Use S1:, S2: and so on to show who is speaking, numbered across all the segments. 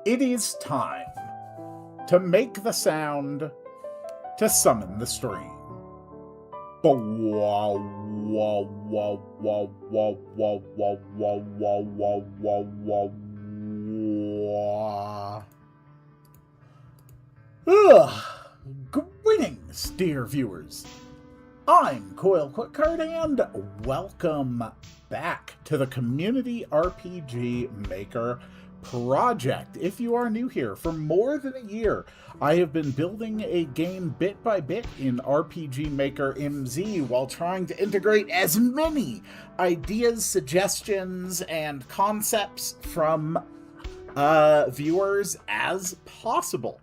S1: It is time to make the sound to summon the stream. Greetings, dear viewers. I'm Coil Quickcard, and welcome back to the Community RPG Maker Project. If you are new here, for more than a year, I have been building a game bit by bit in RPG Maker MZ while trying to integrate as many ideas, suggestions, and concepts from viewers as possible.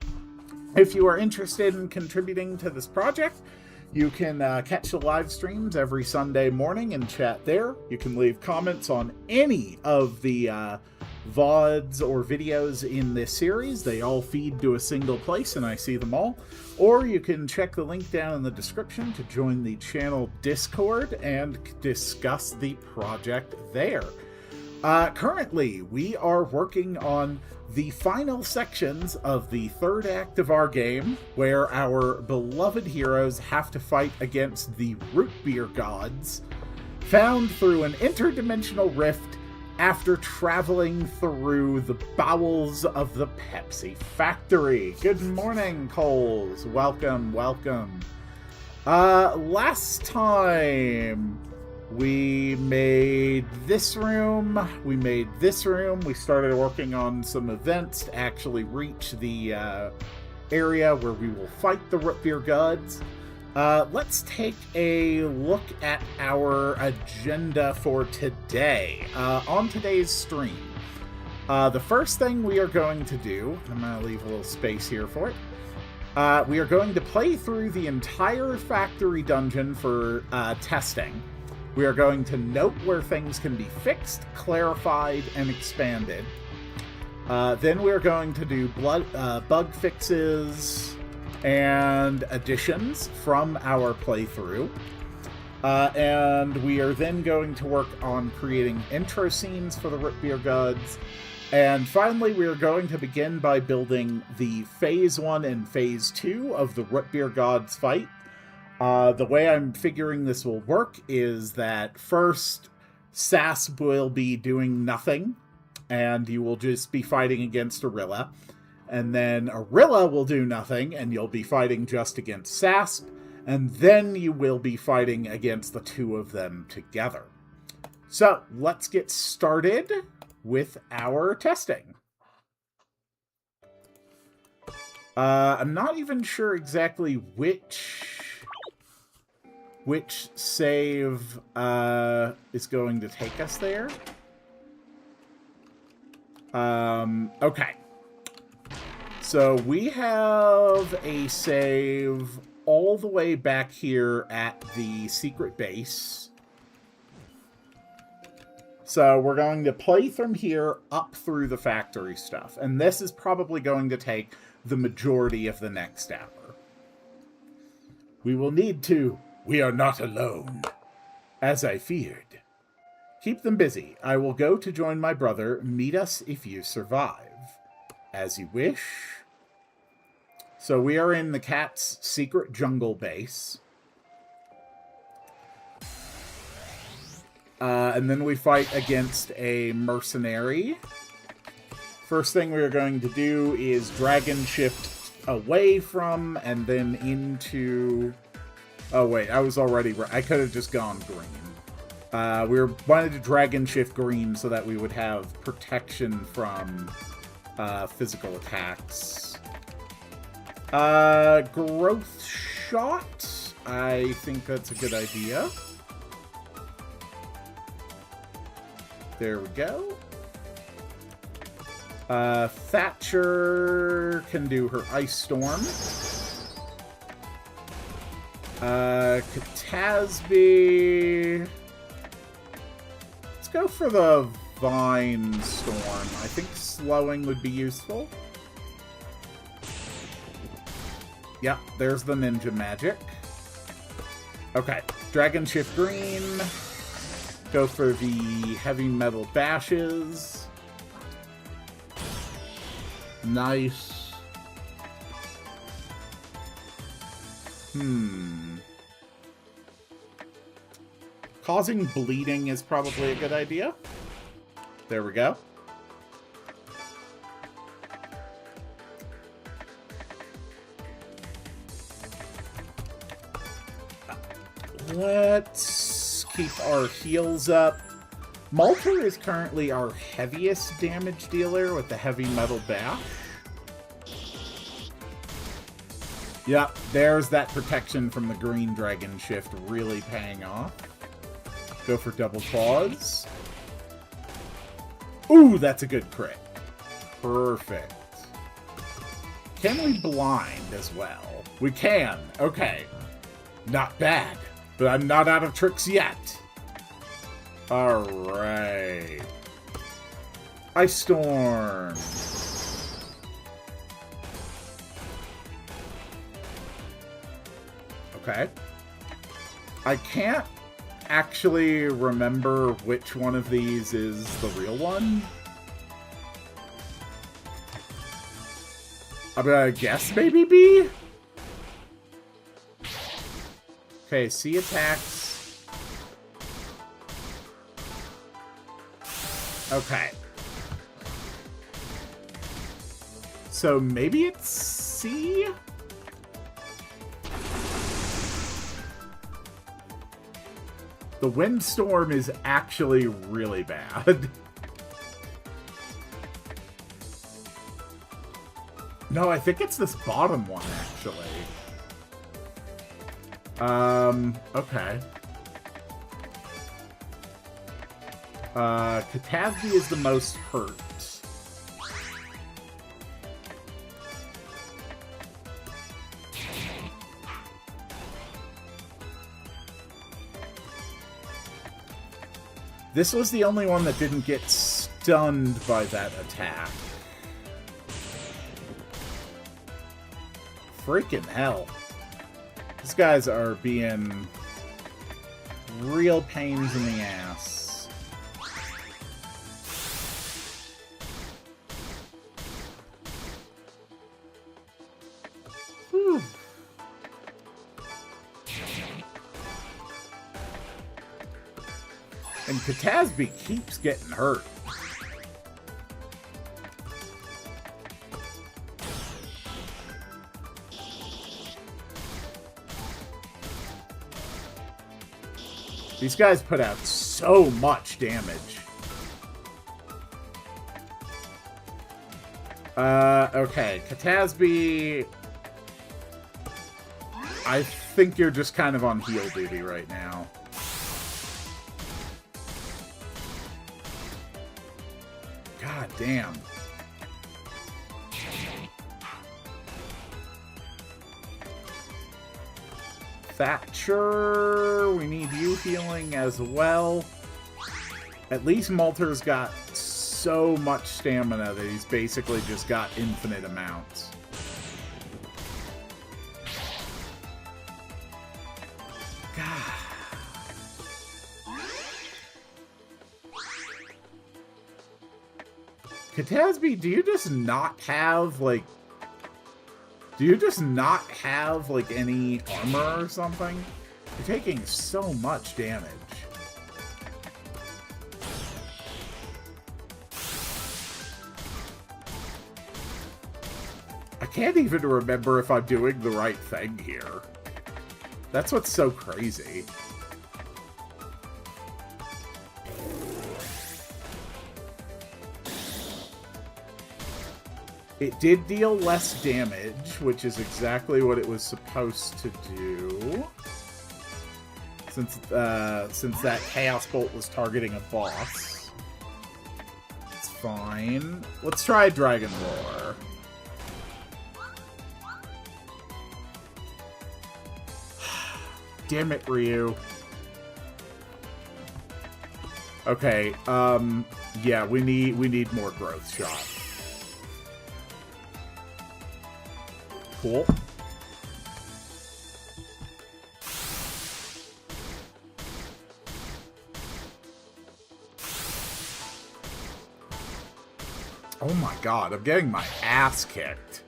S1: If you are interested in contributing to this project, you can catch the live streams every Sunday morning and chat there. You can leave comments on any of the VODs or videos in this series. They all feed to a single place and I see them all. Or you can check the link down in the description to join the channel Discord and discuss the project there. Currently, we are working on the final sections of the third act of our game, where our beloved heroes have to fight against the root beer gods, found through an interdimensional rift after traveling through the bowels of the Pepsi factory. Good morning, Coles. Welcome, welcome. Last time we made this room, we started working on some events to actually reach the area where we will fight the root beer gods. Let's take a look at our agenda for today. On today's stream, the first thing we are going to do, I'm going to leave a little space here for it, we are going to play through the entire factory dungeon for testing. We are going to note where things can be fixed, clarified, and expanded. Then we're going to do bug fixes and additions from our playthrough. And we are then going to work on creating intro scenes for the root beer gods. And finally, we are going to begin by building the Phase 1 and Phase 2 of the root beer gods fight. The way I'm figuring this will work is that first, Sassp will be doing nothing, and you will just be fighting against Arilla. And then Arilla will do nothing, and you'll be fighting just against Sassp. And then you will be fighting against the two of them together. So, let's get started with our testing. I'm not even sure exactly which save is going to take us there. Okay. So we have a save all the way back here at the secret base. So we're going to play from here up through the factory stuff. And this is probably going to take the majority of the next hour. We will need to... We are not alone, as I feared. Keep them busy. I will go to join my brother. Meet us if you survive. As you wish. So we are in the cat's secret jungle base. And then we fight against a mercenary. First thing we are going to do is dragon shift away from and then into... Oh, wait, I was already... I could have just gone green. We wanted to dragon shift green so that we would have protection from physical attacks. Growth shot? I think that's a good idea. There we go. Thatcher can do her ice storm. Katasby. Let's go for the Vine Storm. I think slowing would be useful. Yep, there's the ninja magic. Okay, Dragon Shift Green. Go for the heavy metal bashes. Nice. Causing bleeding is probably a good idea. There we go. Let's keep our heals up. Malter is currently our heaviest damage dealer with the heavy metal bash. Yep, there's that protection from the green dragon shift really paying off. Go for double claws. Ooh, that's a good crit. Perfect. Can we blind as well? We can. Okay. Not bad. But I'm not out of tricks yet. Alright. Ice Storm. Okay. I can't actually remember which one of these is the real one. I'm gonna guess maybe B? Okay, C attacks. Okay. So maybe it's C? The windstorm is actually really bad. No, I think it's this bottom one, actually. Okay. Catastrophe is the most hurt. This was the only one that didn't get stunned by that attack. Freaking hell. These guys are being real pains in the ass. Whew. And Katasby keeps getting hurt. These guys put out so much damage. Okay. Katasby, I think you're just kind of on heal duty right now. God damn. Thatcher, we need you healing as well. At least Malter's got so much stamina that he's basically just got infinite amounts. God. Katasby, do you just not have, like... Do you just not have, like, any armor or something? You're taking so much damage. I can't even remember if I'm doing the right thing here. That's what's so crazy. It did deal less damage, which is exactly what it was supposed to do. Since that Chaos Bolt was targeting a boss. It's fine. Let's try Dragon Roar. Damn it, Ryu. Okay, yeah, we need more growth shot. Cool. Oh my god, I'm getting my ass kicked.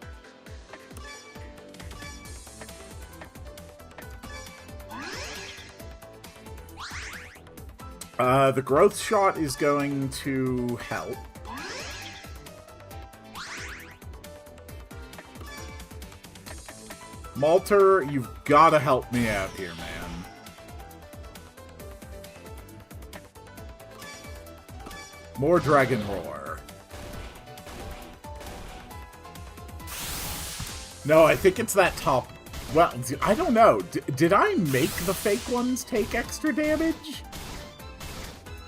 S1: The growth shot is going to help. Malter, you've got to help me out here, man. More Dragon Roar. No, I think it's that top. Well, I don't know. Did I make the fake ones take extra damage?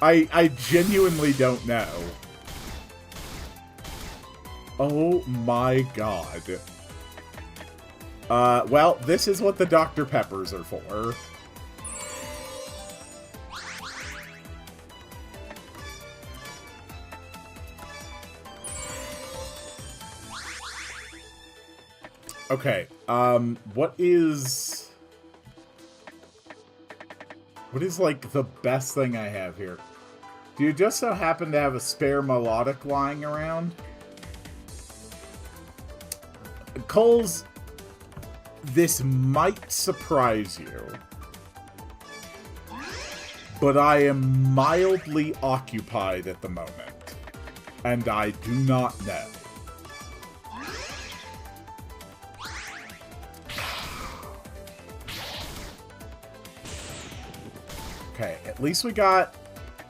S1: I genuinely don't know. Oh my god. Well, this is what the Dr. Peppers are for. Okay, what is, like, the best thing I have here? Do you just so happen to have a spare melodic lying around? Coles, this might surprise you, but I am mildly occupied at the moment, and I do not know. Okay, at least we got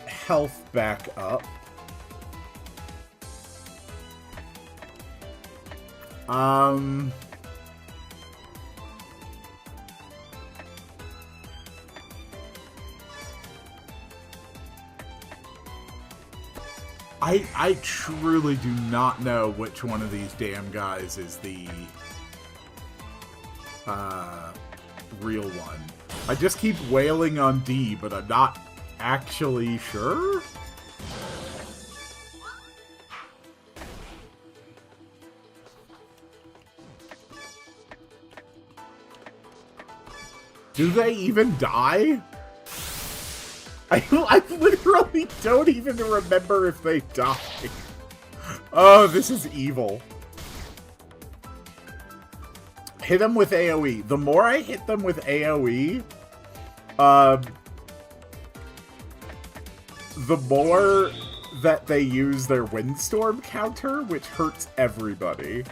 S1: health back up. I truly do not know which one of these damn guys is the real one. I just keep wailing on D, but I'm not actually sure? Do they even die? I literally don't even remember if they die. Oh, this is evil. Hit them with AoE. The more I hit them with AoE, the more that they use their windstorm counter, which hurts everybody.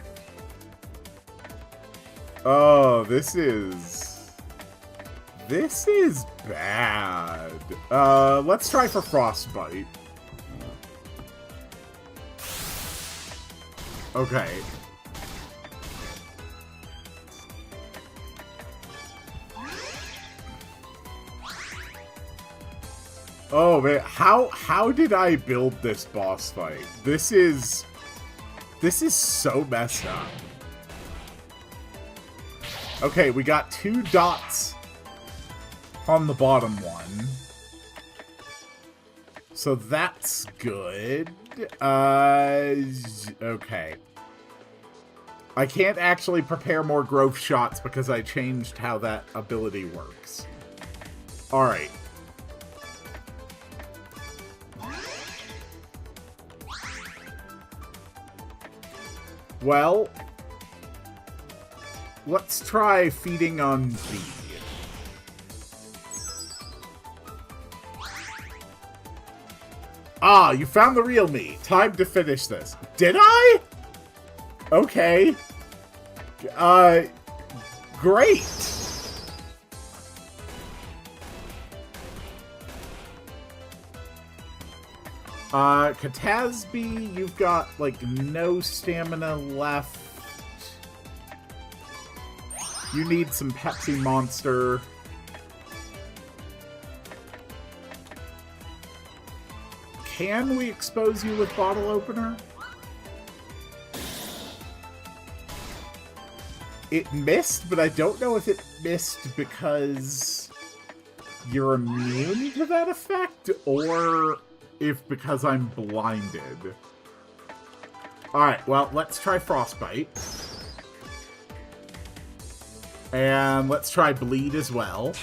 S1: Oh, this is bad. Let's try for Frostbite. Okay. Oh man, how did I build this boss fight? This is so messed up. Okay, we got 2 dots on the bottom one. So that's good. Okay. I can't actually prepare more growth shots because I changed how that ability works. Alright. Well, let's try feeding on B. Ah, you found the real me. Time to finish this. Did I? Okay. Great. Katasby, you've got, like, no stamina left. You need some Pepsi Monster. Can we expose you with Bottle Opener? It missed, but I don't know if it missed because you're immune to that effect, or if because I'm blinded. Alright, well, let's try Frostbite. And let's try Bleed as well.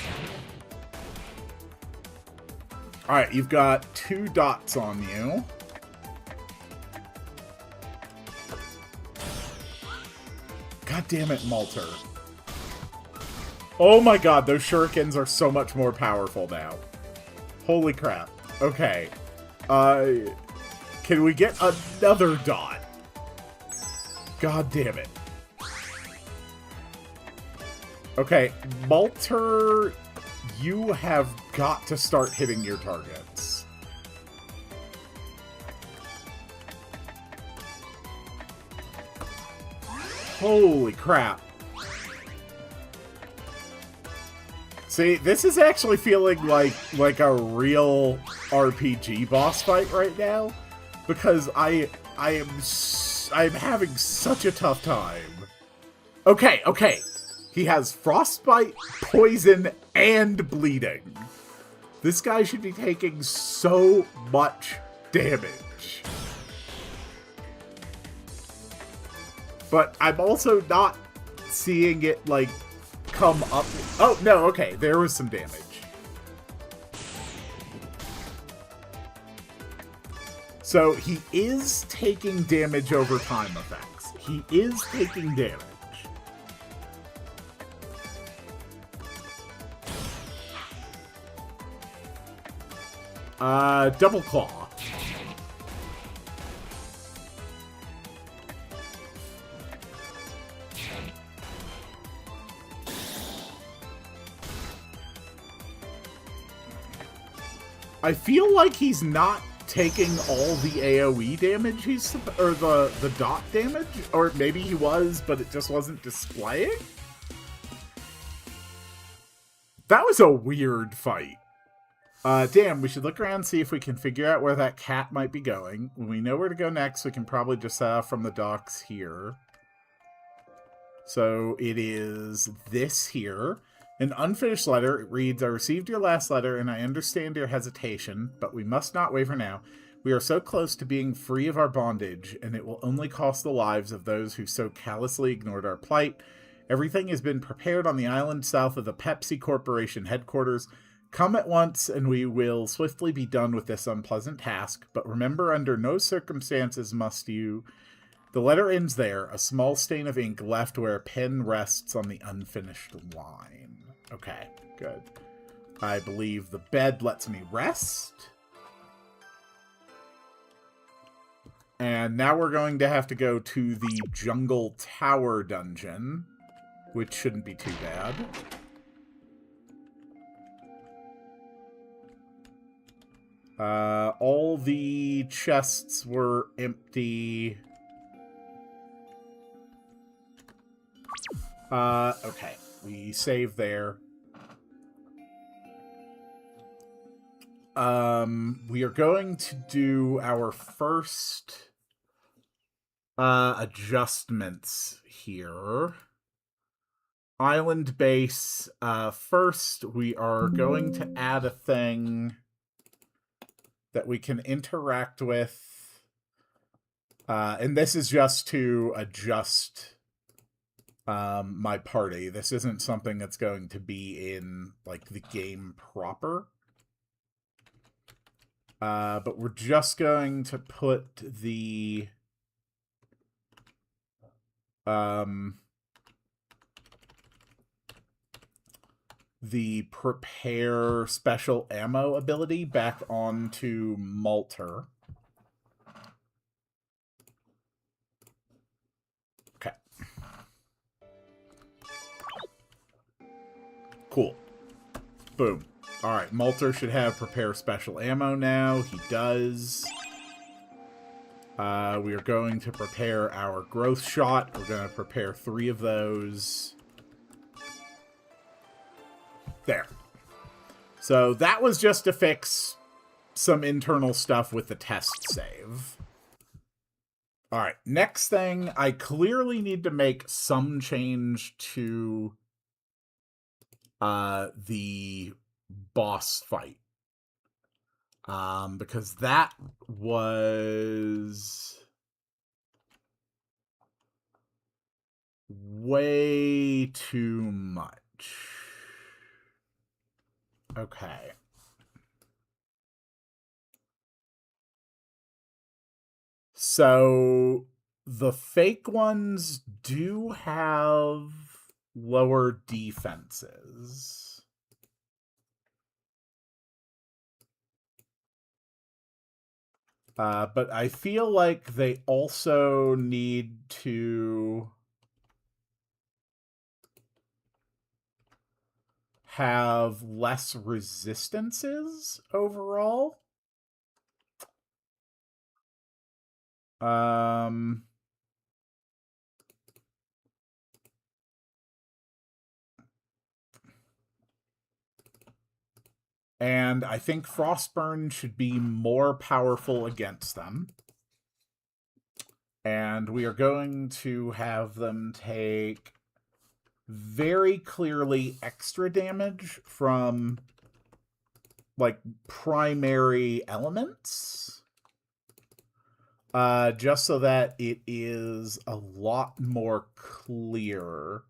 S1: Alright, you've got 2 dots on you. damn it, Malter. Oh my god, those shurikens are so much more powerful now. Holy crap. Okay. Can we get another dot? God damn it. Okay, Malter, you have got to start hitting your targets. Holy crap. See, this is actually feeling like a real RPG boss fight right now, because I'm having such a tough time. Okay, okay. He has frostbite, poison, and bleeding. This guy should be taking so much damage. But I'm also not seeing it, like, come up. Oh, no, okay. There was some damage. So he is taking damage over time effects. He is taking damage. Double claw. I feel like he's not taking all the AoE damage or the dot damage, or maybe he was, but it just wasn't displaying. That was a weird fight. Damn, we should look around and see if we can figure out where that cat might be going. When we know where to go next, we can probably just set off from the docks here. So it is this here. An unfinished letter. It reads, I received your last letter, and I understand your hesitation, but we must not waver now. We are so close to being free of our bondage, and it will only cost the lives of those who so callously ignored our plight. Everything has been prepared on the island south of the Pepsi Corporation headquarters. Come at once, and we will swiftly be done with this unpleasant task. But remember, under no circumstances must you... The letter ends there, a small stain of ink left where a pen rests on the unfinished line. Okay, good. I believe the bed lets me rest. And now we're going to have to go to the Jungle Tower dungeon, which shouldn't be too bad. All the chests were empty. Okay. We save there. We are going to do our first adjustments here. Island base. First, we are going to add a thing that we can interact with. And this is just to adjust my party. This isn't something that's going to be in, like, the game proper. But we're just going to put the... the prepare special ammo ability back onto Malter. Okay. Cool. Boom. Alright, Malter should have prepare special ammo now. He does. We are going to prepare our growth shot. We're going to prepare 3 of those. There. So that was just to fix some internal stuff with the test save. Alright, next thing, I clearly need to make some change to the boss fight. Because that was way too much. Okay. So The fake ones do have lower defenses. But I feel like they also need to have less resistances overall. And I think Frostburn should be more powerful against them. And we are going to have them take very clearly extra damage from, like, primary elements. Just so that it is a lot more clear.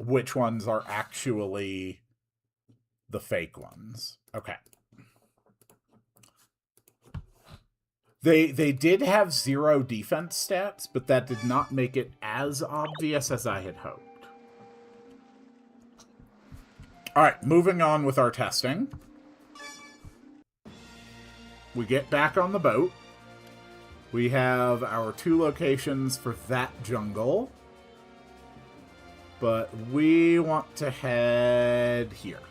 S1: Which ones are actually the fake ones. Okay. They did have 0 defense stats, but that did not make it as obvious as I had hoped. Alright, moving on with our testing. We get back on the boat. We have our 2 locations for that jungle. But we want to head here.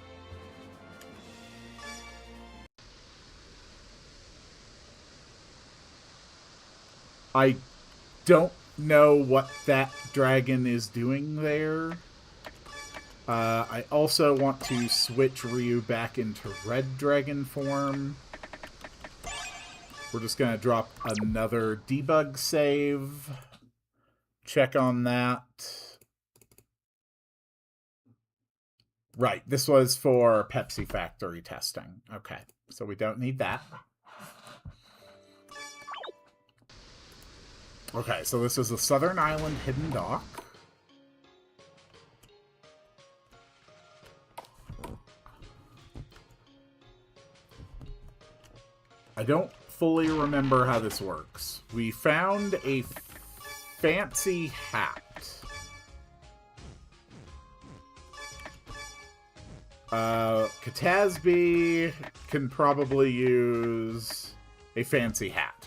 S1: I don't know what that dragon is doing there. I also want to switch Ryu back into red dragon form. We're just going to drop another debug save. Check on that. Right, this was for Pepsi Factory testing. Okay, so we don't need that. Okay, so this is the Southern Island Hidden Dock. I don't fully remember how this works. We found a fancy hat. Katasby can probably use a fancy hat.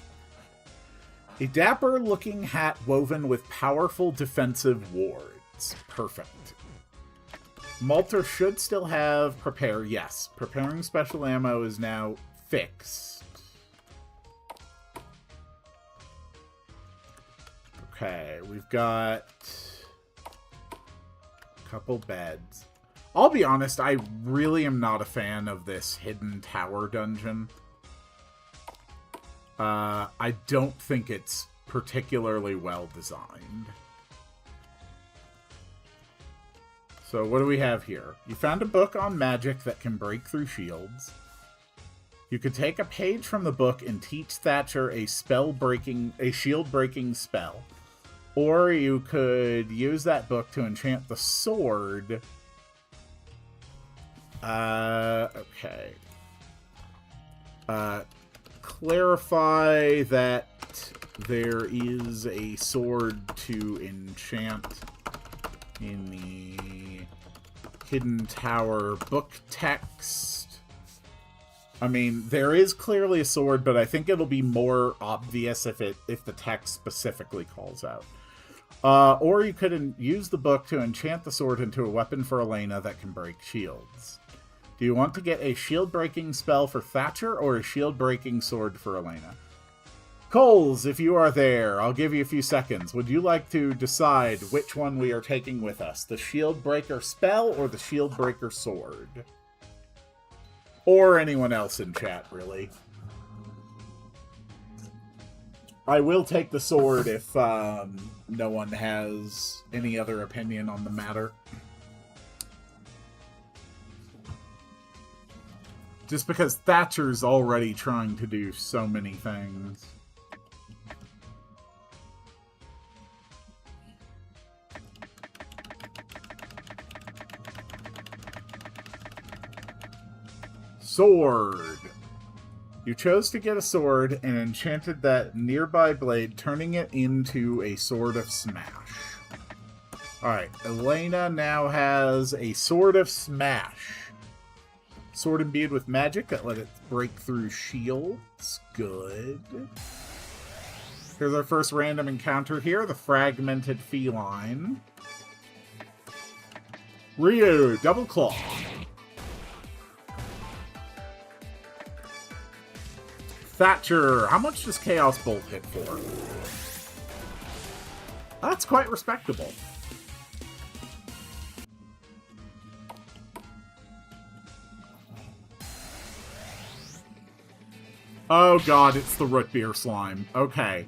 S1: A dapper-looking hat woven with powerful defensive wards. Perfect. Malter should still have prepare. Yes, preparing special ammo is now fixed. Okay, we've got a couple beds. I'll be honest, I really am not a fan of this hidden tower dungeon. I don't think it's particularly well designed. So what do we have here? You found a book on magic that can break through shields. You could take a page from the book and teach Thatcher a shield-breaking spell. Or you could use that book to enchant the sword. Okay. Clarify that there is a sword to enchant in the Hidden Tower book text. I mean, there is clearly a sword, but I think it'll be more obvious if the text specifically calls out. Or you could use the book to enchant the sword into a weapon for Elena that can break shields. Do you want to get a shield-breaking spell for Thatcher or a shield-breaking sword for Elena? Coles, if you are there, I'll give you a few seconds. Would you like to decide which one we are taking with us? The shield-breaker spell or the shield-breaker sword? Or anyone else in chat, really. I will take the sword if no one has any other opinion on the matter. Just because Thatcher's already trying to do so many things. Sword. You chose to get a sword and enchanted that nearby blade, turning it into a sword of smash. Alright, Elena now has a sword of smash. Sword imbued with magic that let it break through shields. Good. Here's our first random encounter here, the fragmented feline. Ryu, double claw. Thatcher, how much does Chaos Bolt hit for? That's quite respectable. Oh god, it's the root beer slime. Okay.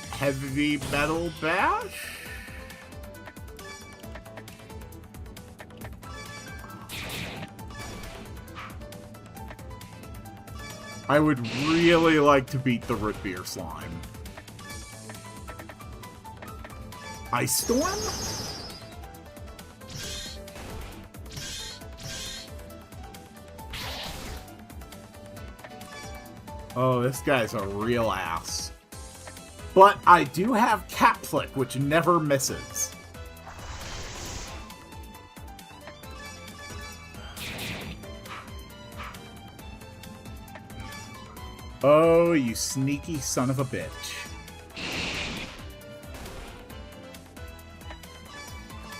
S1: Heavy metal bash? I would really like to beat the root beer slime. Ice Storm? Oh, this guy's a real ass. But I do have Cap Flick, which never misses. Oh, you sneaky son of a bitch.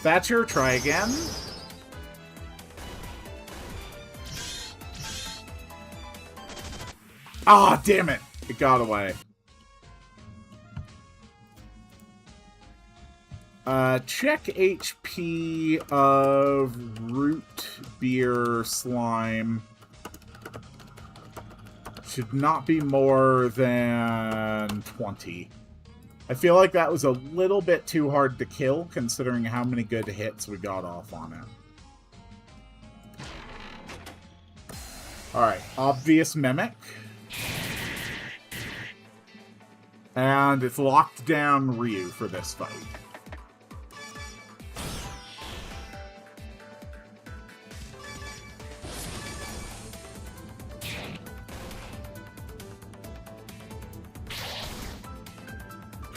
S1: Thatcher, try again. Ah, oh, damn it. It got away. Check HP of root beer slime. Should not be more than 20. I feel like that was a little bit too hard to kill, considering how many good hits we got off on it. Alright, obvious mimic. And it's locked down Ryu for this fight.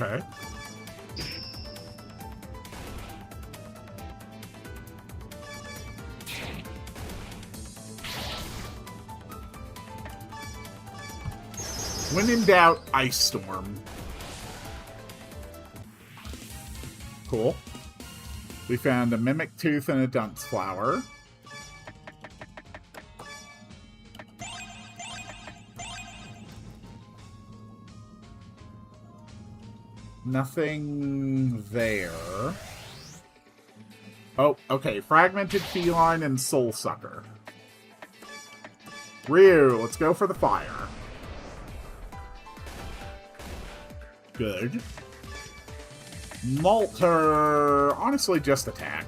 S1: Okay. When in doubt, Ice Storm. Cool. We found a Mimic Tooth and a Dunce Flower. Nothing there. Oh, okay. Fragmented Feline and Soul Sucker. Ryu, let's go for the fire. Good. Malter, honestly, just attack.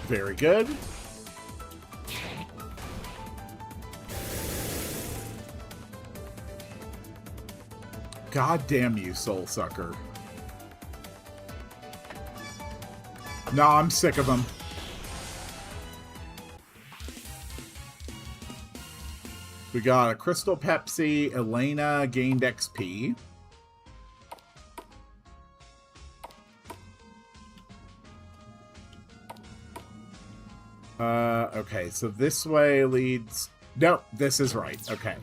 S1: Very good. God damn you, Soul Sucker. No, I'm sick of them. We got a Crystal Pepsi. Elena gained XP. Okay, so this way leads... No, this is right. Okay.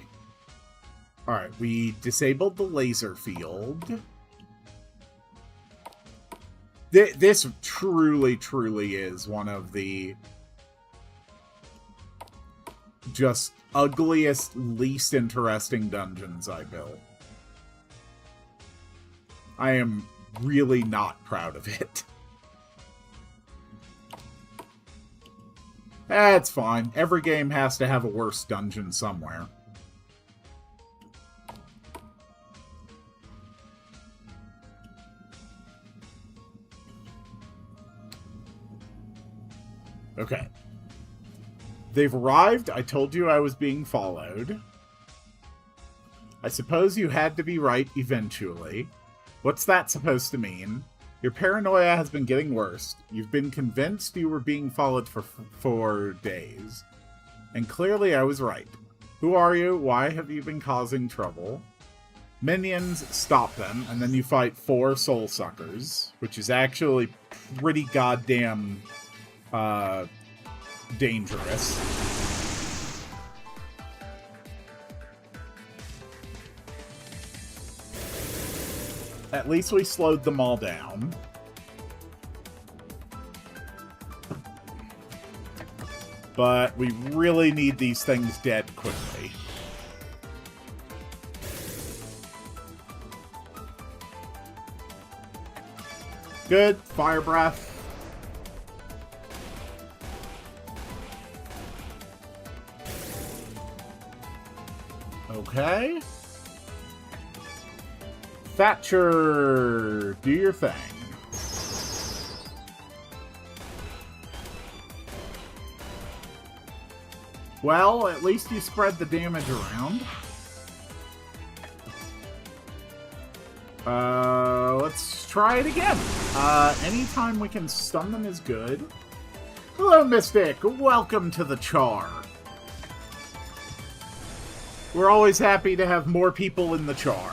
S1: Alright, we disabled the laser field. This truly, truly is one of the just ugliest, least interesting dungeons I built. I am really not proud of it. That's fine. Every game has to have a worse dungeon somewhere. Okay. They've arrived. I told you I was being followed. I suppose you had to be right eventually. What's that supposed to mean? Your paranoia has been getting worse. You've been convinced you were being followed for days. And clearly I was right. Who are you? Why have you been causing trouble? Minions, stop them, and then you fight 4 soul suckers, which is actually pretty goddamn dangerous. At least we slowed them all down. But we really need these things dead quickly. Good. Fire breath. Okay. Thatcher, do your thing. Well, at least you spread the damage around. Let's try it again. Anytime we can stun them is good. Hello, Mystic. Welcome to the Char. We're always happy to have more people in the Char.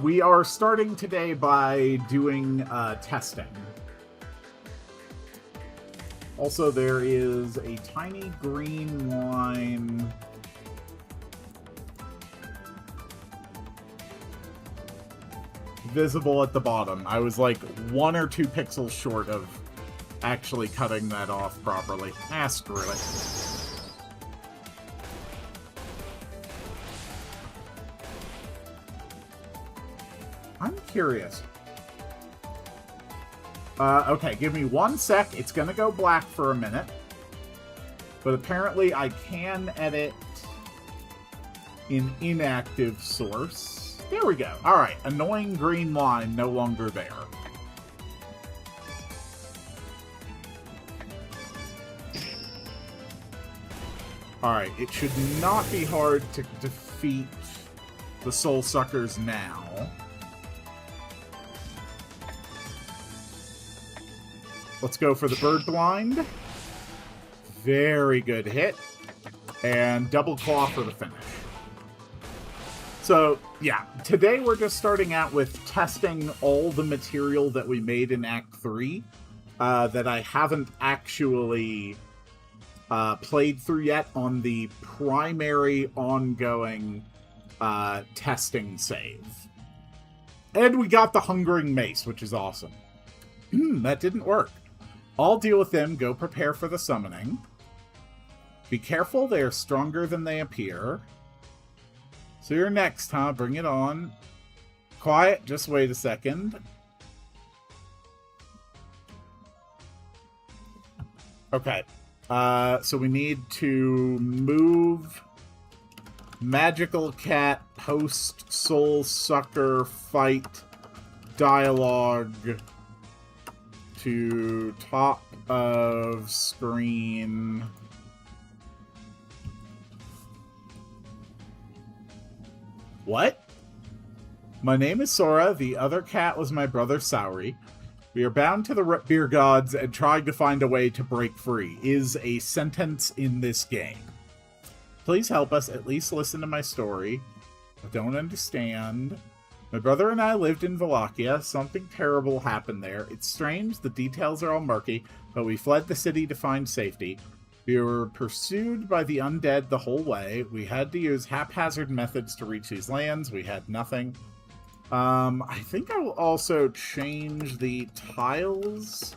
S1: We are starting today by doing testing. Also, there is a tiny green line visible at the bottom. I was like 1 or 2 pixels short of actually cutting that off properly. Ah, screw it. I'm curious. Okay, give me 1 sec. It's gonna go black for a minute. But apparently I can edit in inactive source. There we go. Alright, annoying green line no longer there. Alright, it should not be hard to defeat the soul suckers now. Let's go for the bird blind. Very good hit. And double claw for the finish. So, yeah, today we're just starting out with testing all the material that we made in Act 3 that I haven't actually played through yet on the primary ongoing testing save. And we got the Hungering Mace, which is awesome. That didn't work. I'll deal with them. Go prepare for the summoning. Be careful, they are stronger than they appear. So you're next, huh? Bring it on. Quiet, just wait a second. Okay. So we need to move Magical Cat, Host, Soul Sucker, Fight, Dialogue to top of screen. What? My name is Sora. The other cat was my brother Sauri. We are bound to the root beer gods and trying to find a way to break free is a sentence in this game. Please help us. At least listen to my story. I don't understand. My brother and I lived in Wallachia. Something terrible happened there. It's strange, the details are all murky, but we fled the city to find safety. We were pursued by the undead the whole way. We had to use haphazard methods to reach these lands. We had nothing. I think I will also change the tiles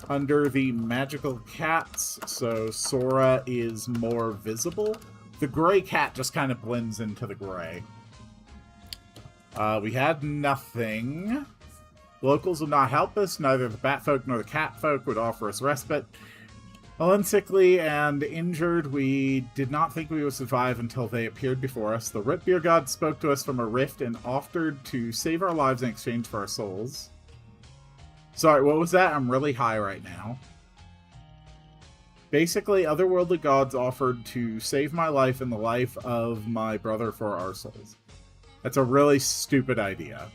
S1: under the magical cats so Sora is more visible. The gray cat just kind of blends into the gray. We had nothing. Locals would not help us. Neither the Batfolk nor the Catfolk would offer us respite. Unsickly and injured, we did not think we would survive until they appeared before us. The root beer god spoke to us from a rift and offered to save our lives in exchange for our souls. Sorry, what was that? I'm really high right now. Basically, otherworldly gods offered to save my life and the life of my brother for our souls. That's a really stupid idea.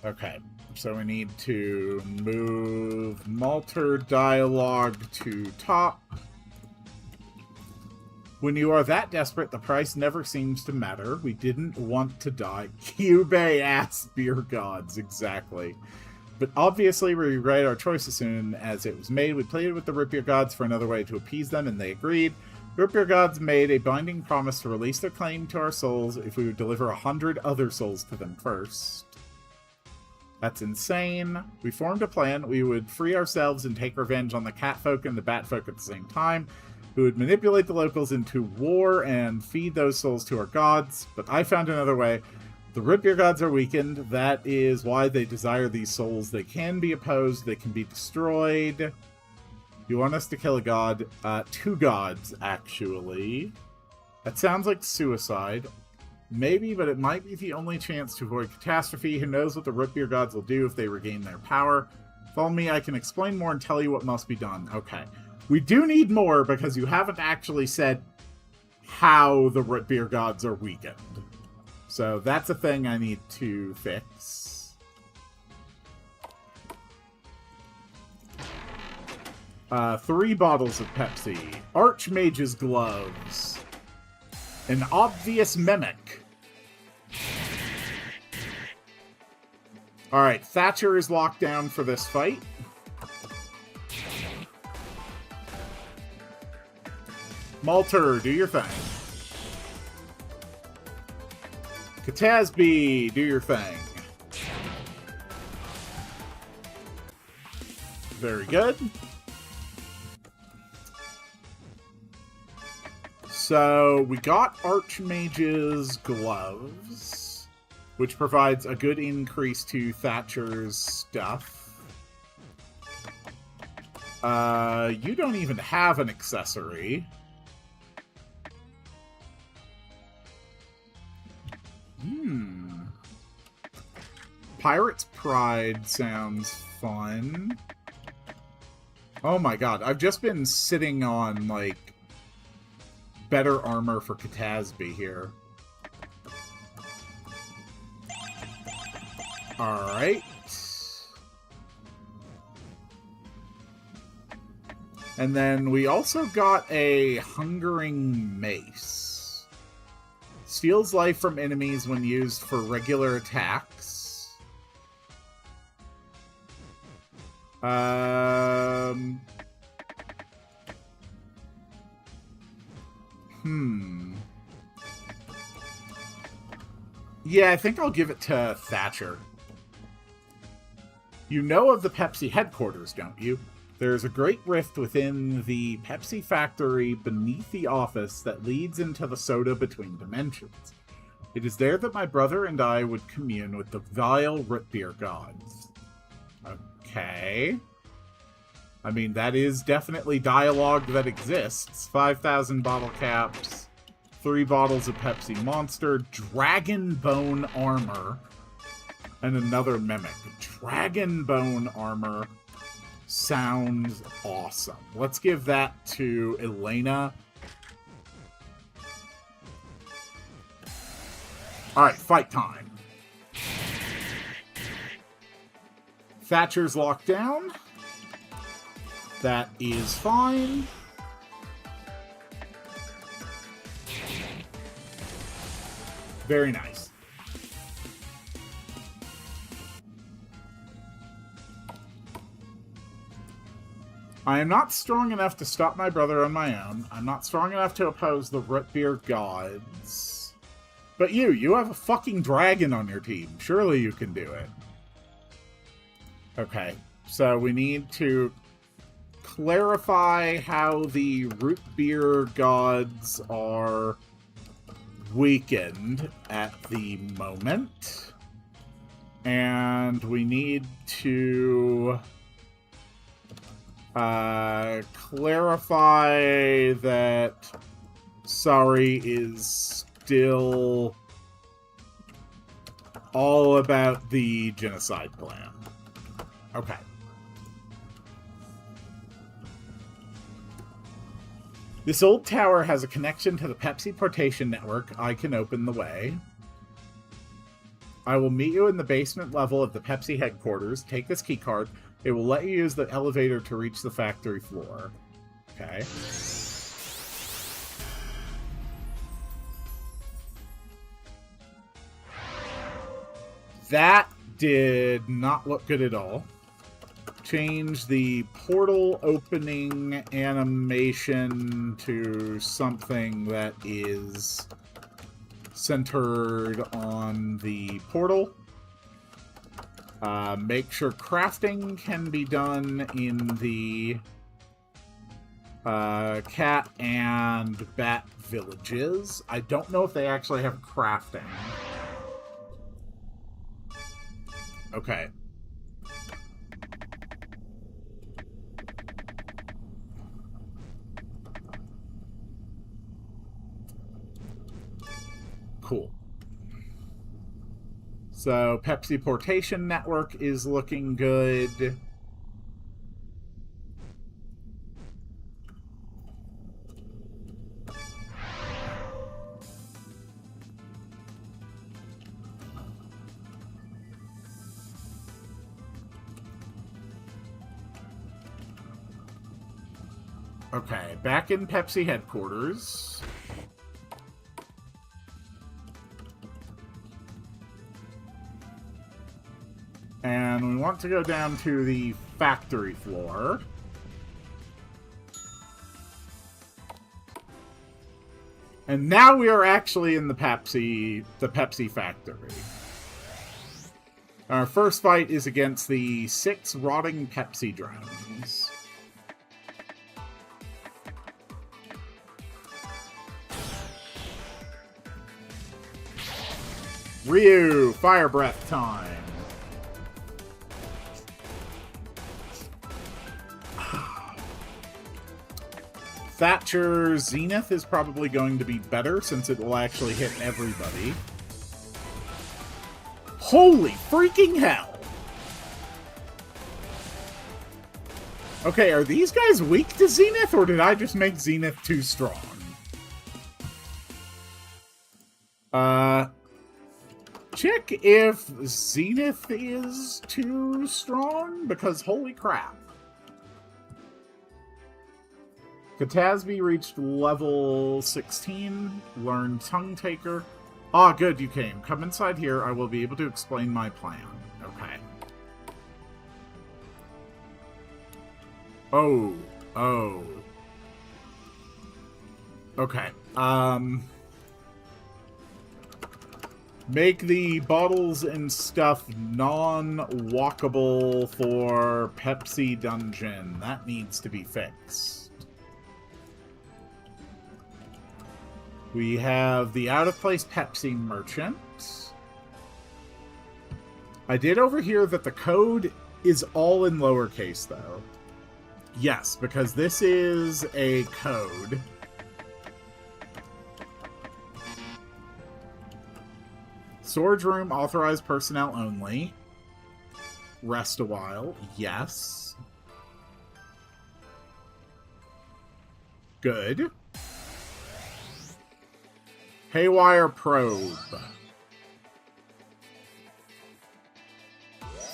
S1: Okay, so we need to move Malter dialogue to top. When you are that desperate, the price never seems to matter. We didn't want to die. Cube-ass beer gods, exactly. But obviously we regret our choice as soon as it was made. We pleaded with the root beer gods for another way to appease them, and they agreed. Root beer gods made a binding promise to release their claim to our souls if we would deliver 100 other souls to them first. That's insane. We formed a plan. We would free ourselves and take revenge on the catfolk and the batfolk at the same time. We would manipulate the locals into war and feed those souls to our gods. But I found another way. The root beer gods are weakened. That is why they desire these souls. They can be opposed. They can be destroyed. You want us to kill a god? 2 gods, actually. That sounds like suicide. Maybe, but it might be the only chance to avoid catastrophe. Who knows what the root beer gods will do if they regain their power. Follow me, I can explain more and tell you what must be done. Okay. We do need more because you haven't actually said how the root beer gods are weakened. So that's a thing I need to fix. 3 bottles of Pepsi. Archmage's gloves. An obvious mimic. Alright, Thatcher is locked down for this fight. Malter, do your thing. Katasby, do your thing. Very good. So, we got Archmage's gloves, which provides a good increase to Thatcher's stuff. You don't even have an accessory. Pirate's Pride sounds fun. Oh my god, I've just been sitting on, like, better armor for Katasby here. Alright. And then we also got a Hungering Mace. Steals life from enemies when used for regular attacks. Yeah, I think I'll give it to Thatcher. You know of the Pepsi headquarters, don't you? There's a great rift within the Pepsi factory beneath the office that leads into the soda between dimensions. It is there that my brother and I would commune with the vile root beer gods. Okay. I mean, that is definitely dialogue that exists. 5,000 bottle caps, 3 bottles of Pepsi Monster, Dragon Bone Armor, and another Mimic. Dragon Bone Armor sounds awesome. Let's give that to Elena. Alright, fight time. Thatcher's locked down. That is fine. Very nice. I am not strong enough to stop my brother on my own. I'm not strong enough to oppose the root beer gods. But you have a fucking dragon on your team. Surely you can do it. Okay, so we need to clarify how the root beer gods are weakened at the moment. And we need to clarify that Sari is still all about the genocide plan. Okay. This old tower has a connection to the Pepsi portation network. I can open the way. I will meet you in the basement level of the Pepsi headquarters. Take this key card. It will let you use the elevator to reach the factory floor. Okay. That did not look good at all. Change the portal opening animation to something that is centered on the portal. Make sure crafting can be done in the cat and bat villages. I don't know if they actually have crafting. Okay. Cool. So, Pepsi Portation Network is looking good. Okay, back in Pepsi headquarters. And we want to go down to the factory floor. And now we are actually in the Pepsi factory. Our first fight is against the 6 rotting Pepsi drones. Ryu, fire breath time. Thatcher Zenith is probably going to be better since it will actually hit everybody. Holy freaking hell! Okay, are these guys weak to Zenith, or did I just make Zenith too strong? Check if Zenith is too strong, because holy crap. Katasby reached level 16, learned Tongue Taker. Ah, good, you came. Come inside here, I will be able to explain my plan. Okay. Oh. Okay, make the bottles and stuff non-walkable for Pepsi Dungeon. That needs to be fixed. We have the out-of-place Pepsi merchant. I did overhear that the code is all in lowercase, though. Yes, because this is a code. Storage room, authorized personnel only. Rest a while. Yes. Good. Haywire probe.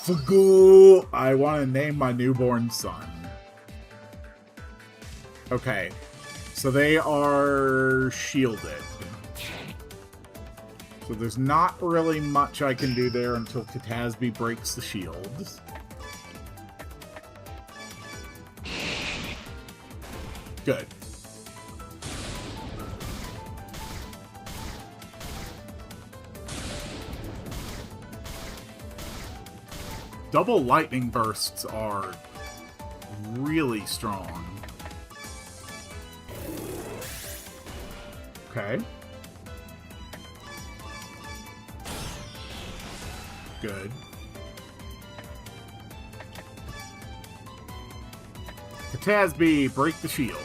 S1: Fagoo! I want to name my newborn son. Okay. So they are shielded. So there's not really much I can do there until Katasby breaks the shields. Good. Double lightning bursts are really strong. Okay. Good. Katasby, break the shield.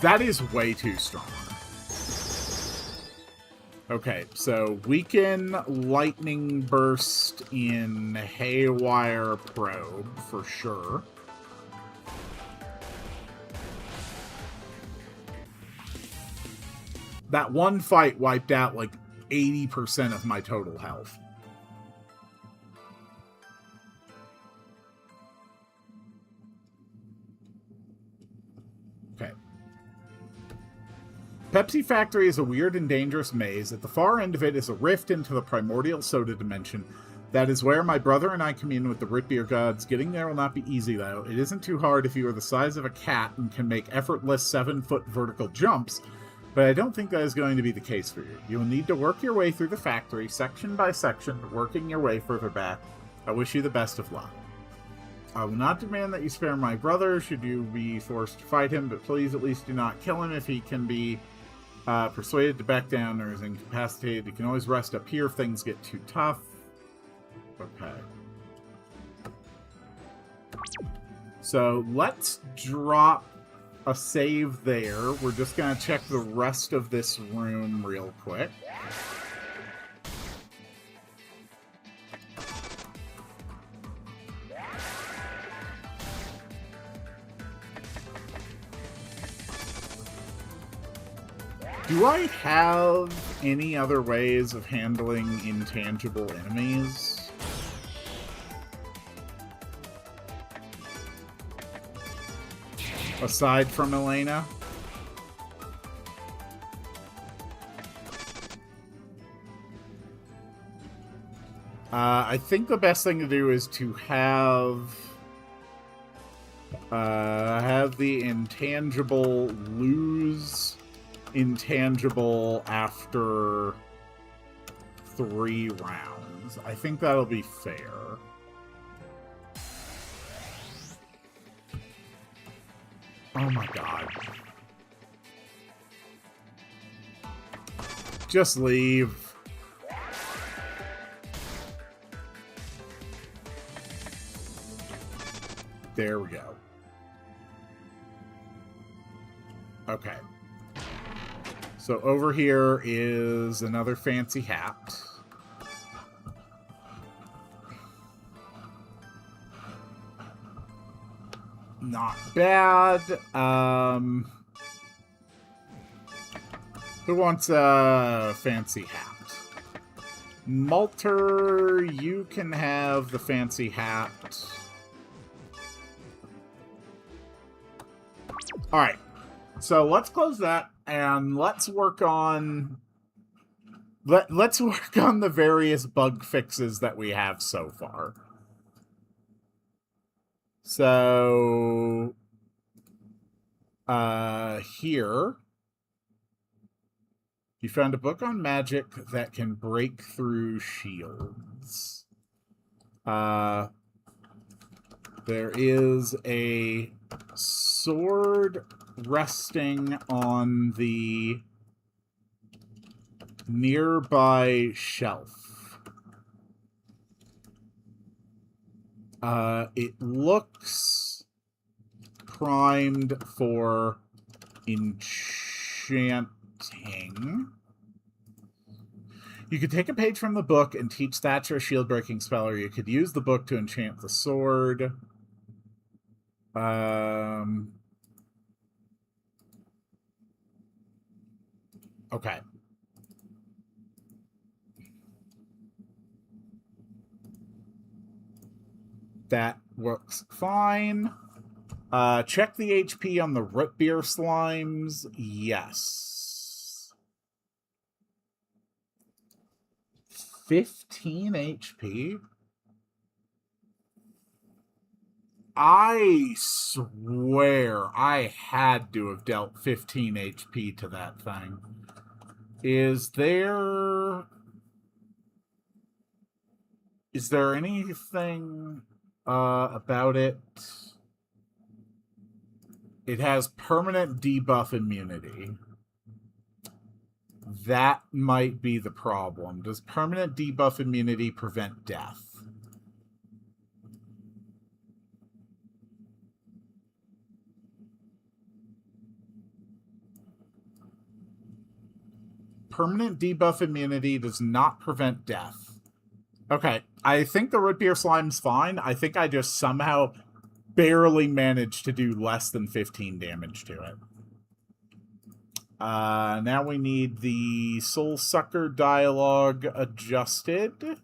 S1: That is way too strong. Okay, so weaken lightning burst in haywire probe for sure. That one fight wiped out like 80% of my total health. Okay. Pepsi Factory is a weird and dangerous maze. At the far end of it is a rift into the primordial soda dimension. That is where my brother and I commune with the root beer gods. Getting there will not be easy, though. It isn't too hard if you are the size of a cat and can make effortless 7-foot vertical jumps, but I don't think that is going to be the case for you. You will need to work your way through the factory, section by section, working your way further back. I wish you the best of luck. I will not demand that you spare my brother should you be forced to fight him, but please at least do not kill him if he can be persuaded to back down or is incapacitated. You can always rest up here if things get too tough. Okay. So let's drop a save there. We're just going to check the rest of this room real quick. Do I have any other ways of handling intangible enemies? Aside from Elena? I think the best thing to do is to have the intangible lose intangible after 3 rounds. I think that'll be fair. Oh my god. Just leave. There we go. Okay. So over here is another fancy hat. Not bad. Who wants a fancy hat? Malter, you can have the fancy hat. Alright. So let's close that. And let's work on let's work on the various bug fixes that we have so far. So here you found a book on magic that can break through shields. There is a sword resting on the nearby shelf. It looks primed for enchanting. You could take a page from the book and teach Thatcher a shield-breaking spell, or you could use the book to enchant the sword. Okay. That works fine. Check the HP on the root beer slimes. Yes. 15 HP? I swear I had to have dealt 15 HP to that thing. Is there anything about it? It has permanent debuff immunity. That might be the problem. Does permanent debuff immunity prevent death? permanent debuff immunity does not prevent death. Okay, I think the root beer slime's fine. I think I just somehow barely managed to do less than 15 damage to it. Now we need the Soul Sucker dialogue adjusted.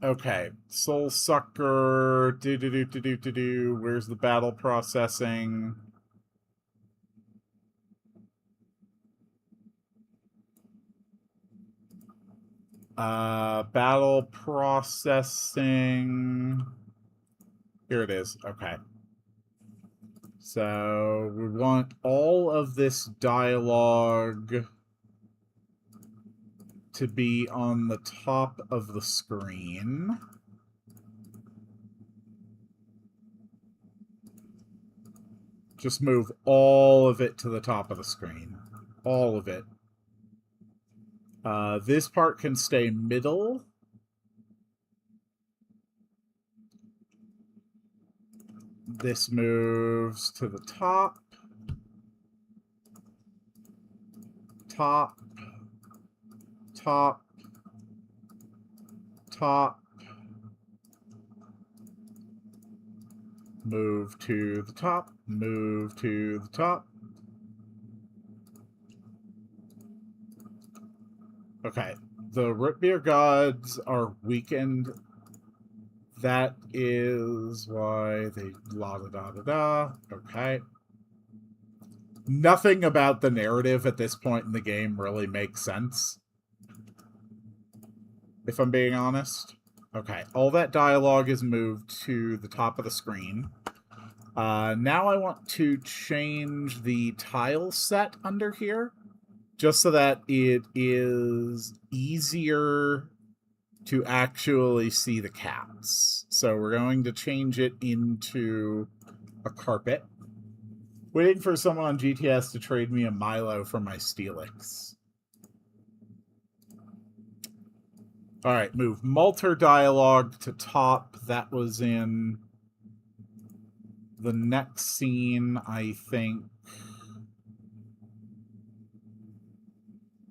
S1: Okay, Soul Sucker, where's the battle processing? Battle processing, here it is, okay. So, we want all of this dialogue to be on the top of the screen. Just move all of it to the top of the screen. All of it. This part can stay middle. This moves to the top. Top. Top. Top. Move to the top. Move to the top. Okay. The root beer gods are weakened. That is why they la-da-da-da-da. Okay. Nothing about the narrative at this point in the game really makes sense, if I'm being honest. Okay, all that dialogue is moved to the top of the screen. Now I want to change the tile set under here, just so that it is easier to actually see the cats. So we're going to change it into a carpet. Waiting for someone on GTS to trade me a Milo for my Steelix. Alright, move Malter dialogue to top. That was in the next scene, I think.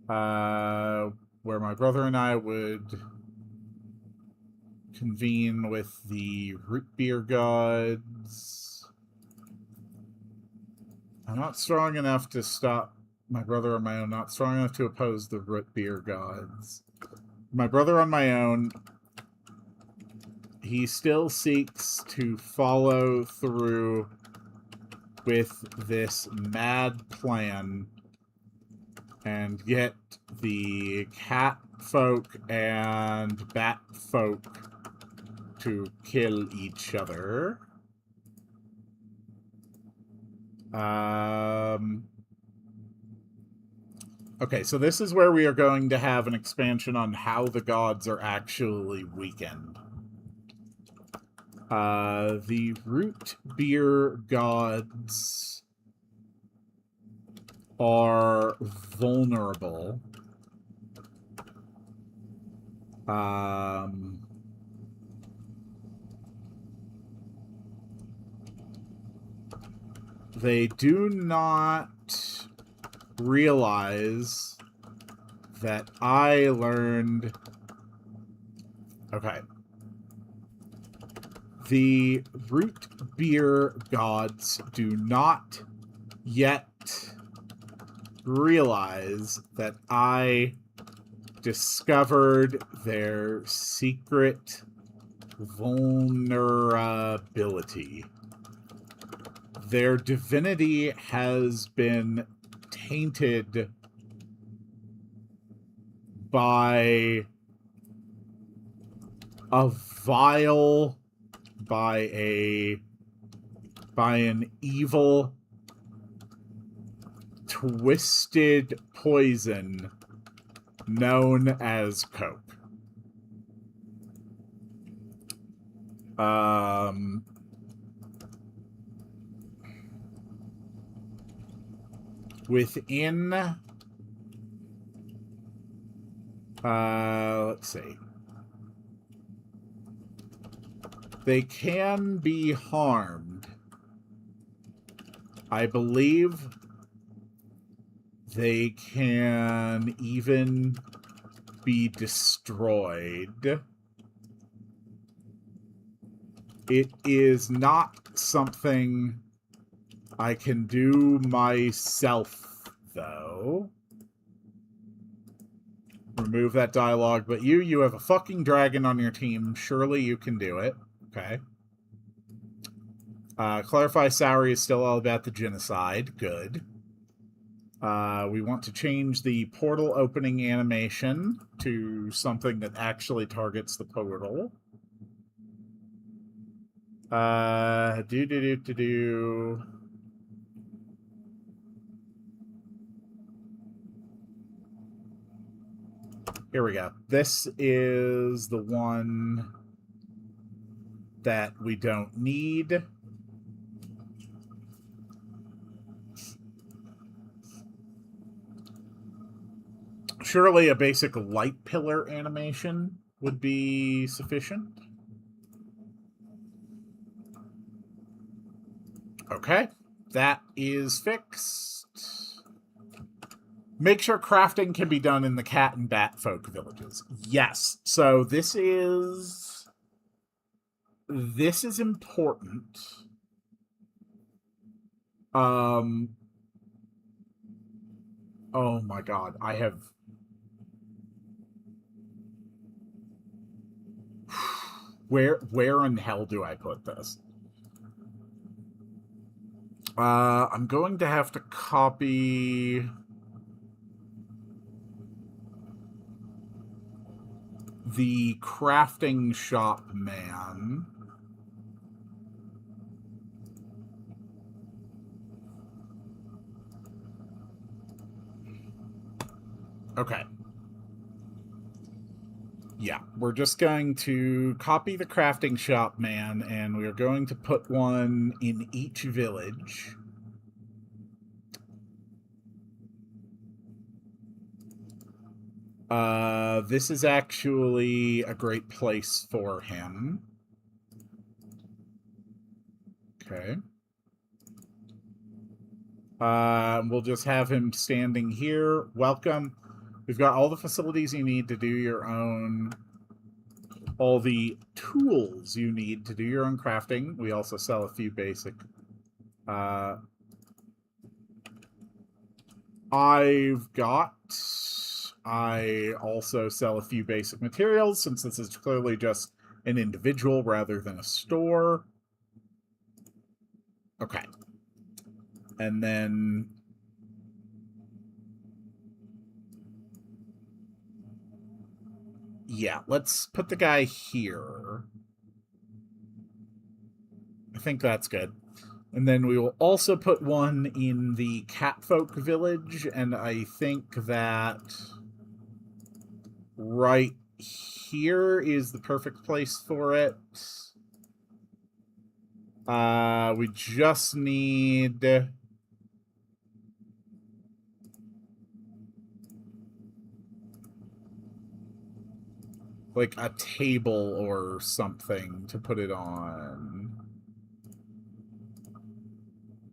S1: Where my brother and I would convene with the root beer gods. I'm not strong enough to stop my brother on my own, not strong enough to oppose the root beer gods. My brother on my own, he still seeks to follow through with this mad plan and get the cat folk and bat folk to kill each other. Okay, so this is where we are going to have an expansion on how the gods are actually weakened. The root beer gods are vulnerable. They do not realize that I learned... Okay. The root beer gods do not yet realize that I discovered their secret vulnerability. Their divinity has been tainted by a vile, by an evil, twisted poison known as Coke. Within, let's see. They can be harmed I believe they can even be destroyed. It is not something I can do myself, though. Remove that dialogue, but you have a fucking dragon on your team. Surely you can do it. Okay. Clarify Souri is still all about the genocide. Good. We want to change the portal opening animation to something that actually targets the portal. Do. Here we go. This is the one that we don't need. Surely a basic light pillar animation would be sufficient. Okay, that is fixed. Make sure crafting can be done in the cat and bat folk villages. Yes. So this is important. Oh my god, I have where in hell do I put this? I'm going to have to copy the crafting shop man. Okay. Yeah, we're just going to copy the crafting shop man, and we're going to put one in each village. This is actually a great place for him. Okay. We'll just have him standing here. Welcome. We've got all the facilities you need to do your own... all the tools you need to do your own crafting. We also sell a few basic... I also sell a few basic materials, since this is clearly just an individual rather than a store. Okay. And then... yeah, let's put the guy here. I think that's good. And then we will also put one in the Catfolk village, and I think that right here is the perfect place for it. We just need... like a table or something to put it on.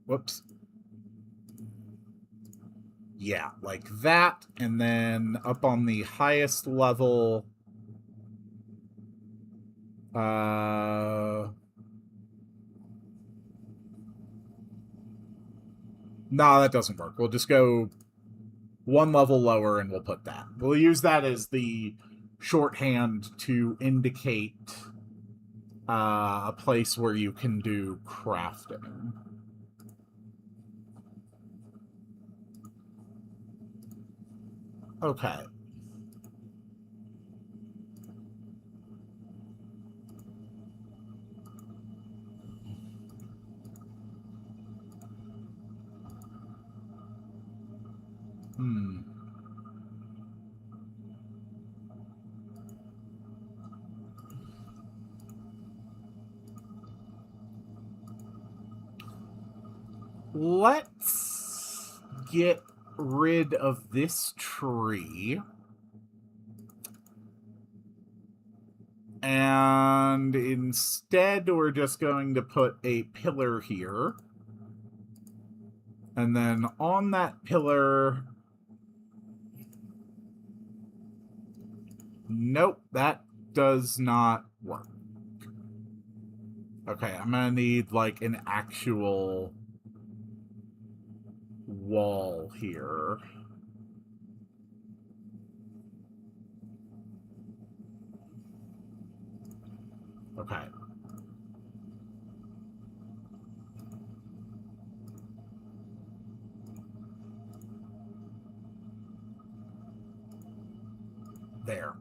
S1: Whoops. Yeah, like that, and then up on the highest level... no, that doesn't work. We'll just go one level lower and we'll put that. We'll use that as the shorthand to indicate a place where you can do crafting. Okay. Let's get rid of this tree. And instead, we're just going to put a pillar here. And then on that pillar... Nope, that does not work. Okay, I'm gonna need, like, an actual wall here. Okay. There.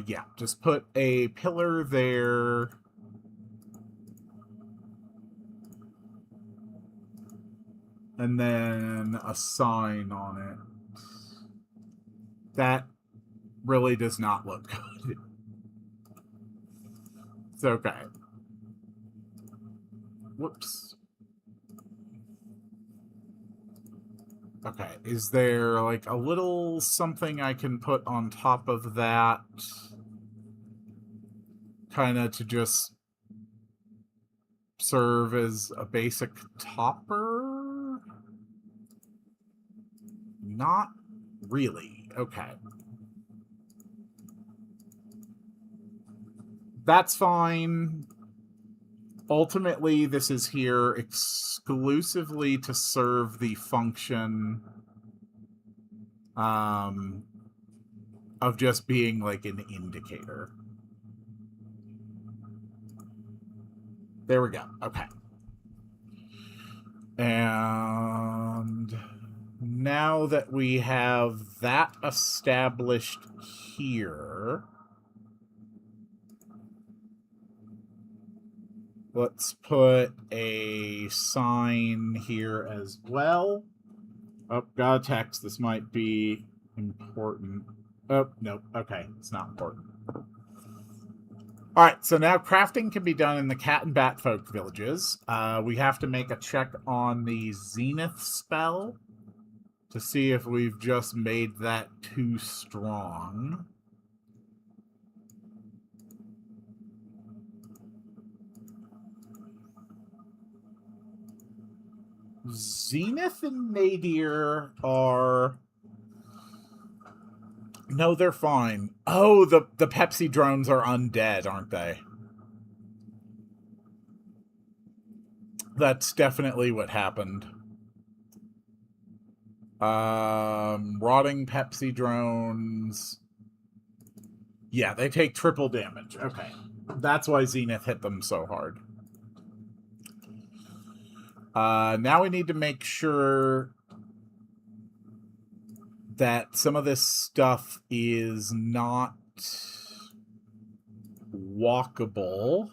S1: Yeah, just put a pillar there. And then a sign on it. That really does not look good. It's okay. Whoops. Okay, is there like a little something I can put on top of that? Kind of to just serve as a basic topper? Not really. Okay. That's fine. Ultimately, this is here exclusively to serve the function of just being like an indicator. There we go. Okay. And now that we have that established here, let's put a sign here as well. Oh, got a text. This might be important. Oh, nope. Okay, it's not important. All right, so now crafting can be done in the Cat and Bat folk villages. We have to make a check on the Zenith spell to see if we've just made that too strong. Zenith and Nadir are... No, they're fine. Oh, the Pepsi drones are undead, aren't they? That's definitely what happened. Rotting Pepsi drones. Yeah, they take triple damage. Okay. That's why Zenith hit them so hard. Now we need to make sure that some of this stuff is not walkable.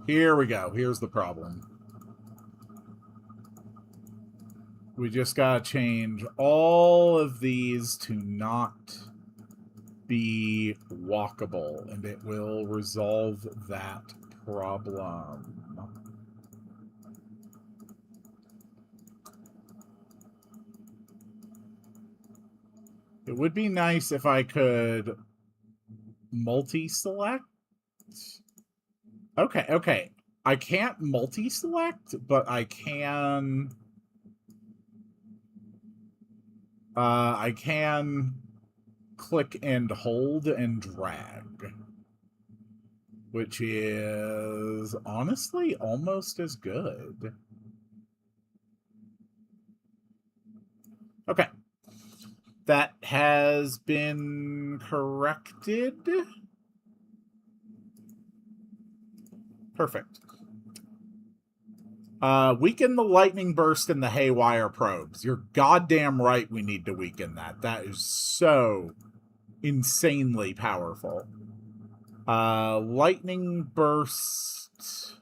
S1: Here we go. Here's the problem. We just gotta change all of these to not be walkable, and it will resolve that problem. It would be nice if I could multi-select. Okay. I can't multi-select, but I can... I can click and hold and drag, which is honestly almost as good. Okay. That has been corrected. Perfect. Weaken the lightning burst and the haywire probes. You're goddamn right we need to weaken that. That is so insanely powerful. Lightning burst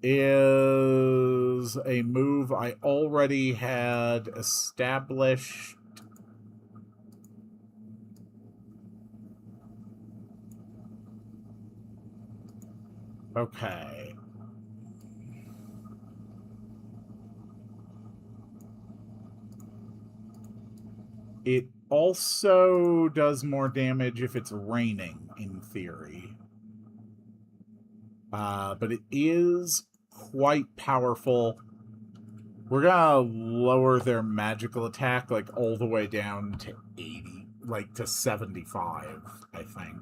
S1: is a move I already had established. Okay. It also does more damage if it's raining, in theory. But it is quite powerful. We're gonna lower their magical attack, like, all the way down to 80, like, to 75, I think.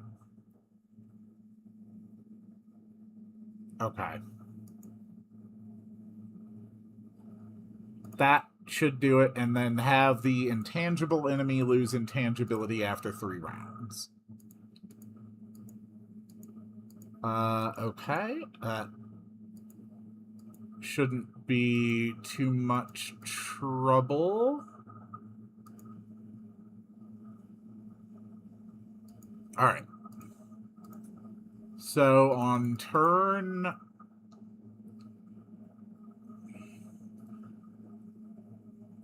S1: Okay. That should do it, and then have the intangible enemy lose intangibility after 3 rounds. Okay. That shouldn't be too much trouble. Alright. So on turn...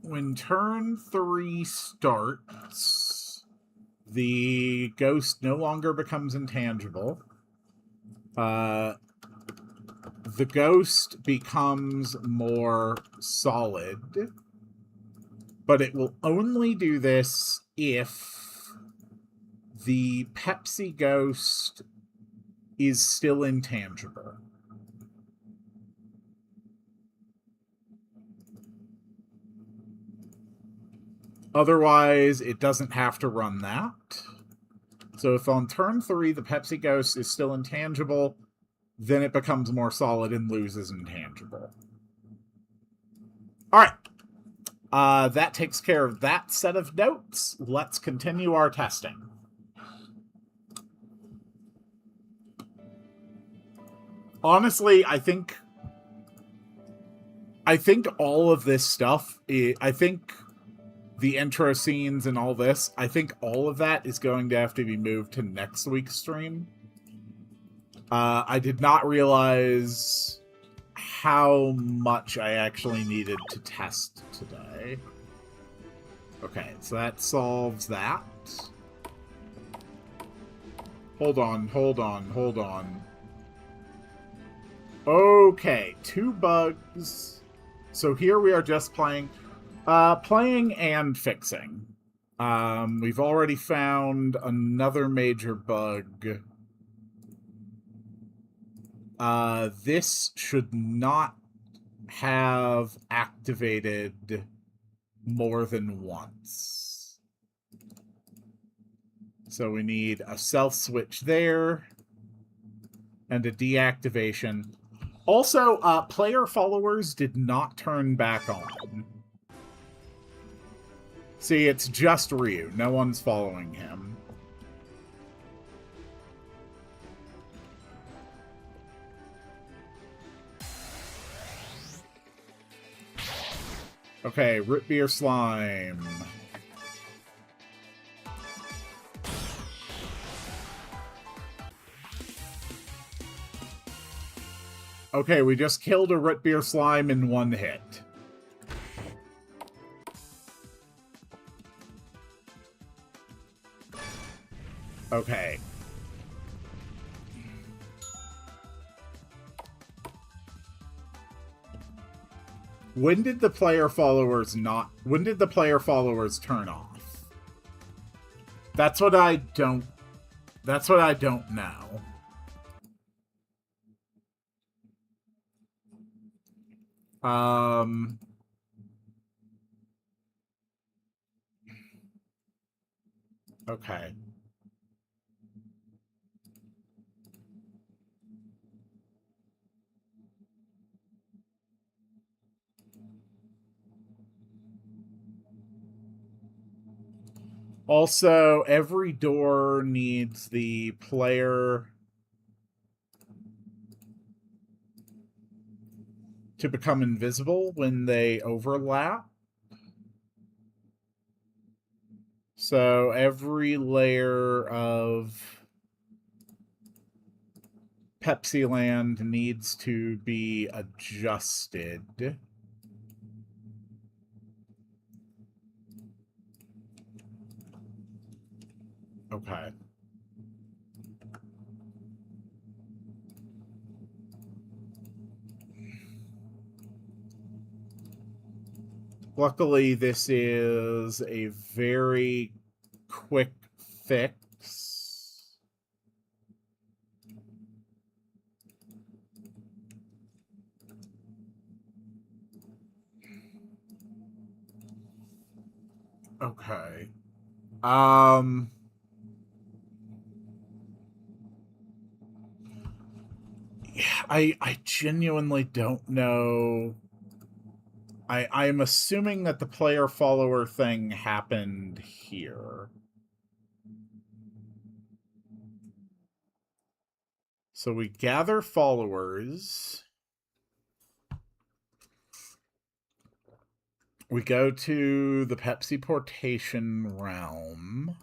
S1: When turn 3 starts, the ghost no longer becomes intangible. The ghost becomes more solid, but it will only do this if the Pepsi ghost is still intangible. Otherwise, it doesn't have to run that. So if on turn 3 the Pepsi ghost is still intangible, then it becomes more solid and loses intangible. Alright. That takes care of that set of notes. Let's continue our testing. Honestly, I think all of this stuff, I think the intro scenes and all this, I think all of that is going to have to be moved to next week's stream. I did not realize how much I actually needed to test today. Okay, so that solves that. Hold on. Okay, 2 bugs. So here we are just playing and fixing. We've already found another major bug. This should not have activated more than once. So we need a self switch there and a deactivation. Also, player followers did not turn back on. See, it's just Ryu. No one's following him. Okay, root beer slime. Okay, we just killed a root beer slime in 1 hit. Okay. When did the player followers turn off? That's what I don't know. Okay. Also, every door needs the player to become invisible when they overlap. So every layer of Pepsi Land needs to be adjusted. Okay. Luckily, this is a very quick fix. Okay. I genuinely don't know. I'm assuming that the player follower thing happened here. So we gather followers. We go to the Pepsi Portation realm.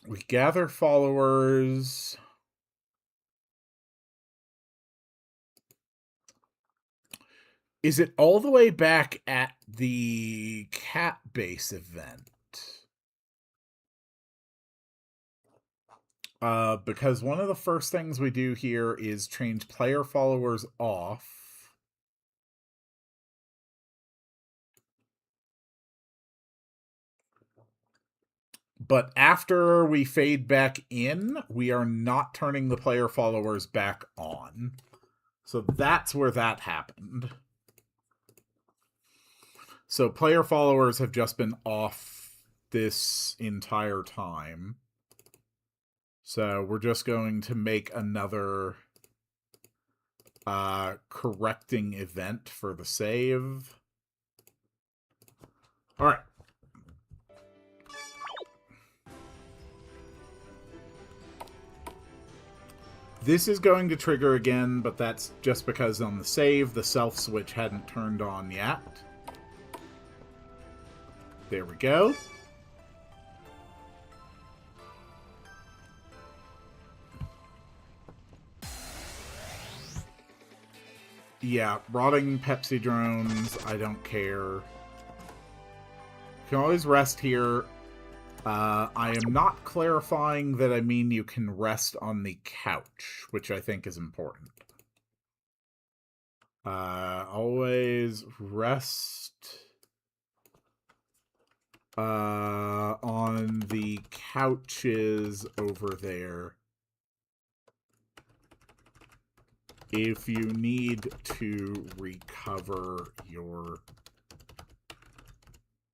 S1: We gather followers. Is it all the way back at the cat base event? Because one of the first things we do here is change player followers off. But after we fade back in, we are not turning the player followers back on. So that's where that happened. So player followers have just been off this entire time. So we're just going to make another correcting event for the save. All right. This is going to trigger again, but that's just because on the save, the self switch hadn't turned on yet. There we go. Yeah, rotting Pepsi drones, I don't care. You can always rest here. I am not clarifying that I mean you can rest on the couch, which I think is important. Always rest on the couches over there if you need to recover your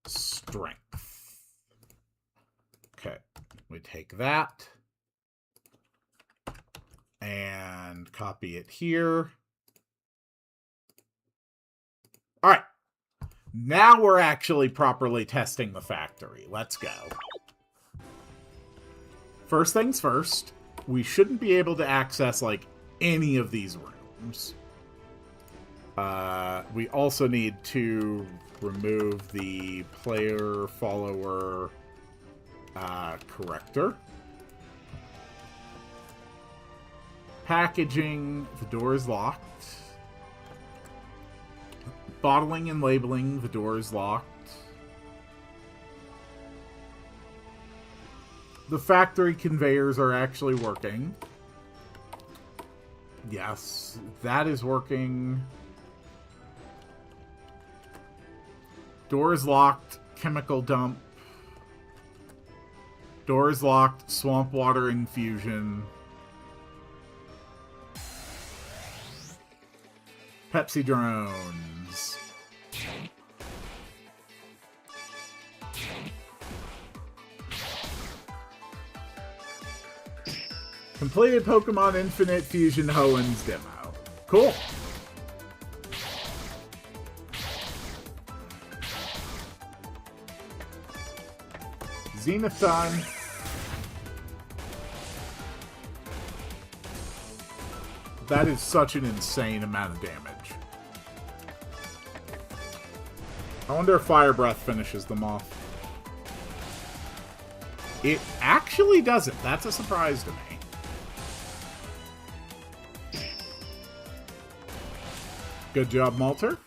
S1: strength. Okay, we take that and copy it here. All right. Now we're actually properly testing the factory. Let's go. First things first, we shouldn't be able to access, like, any of these rooms. We also need to remove the player follower corrector. Packaging, the door is locked. Bottling and labeling, the door is locked. The factory conveyors are actually working. Yes, that is working. Door is locked, chemical dump. Door is locked, swamp water infusion. Pepsi drones. Completed Pokemon Infinite Fusion Hoenn demo. Cool. Zenith time. That is such an insane amount of damage. I wonder if Fire Breath finishes them off. It actually doesn't. That's a surprise to me. Good job, Malter.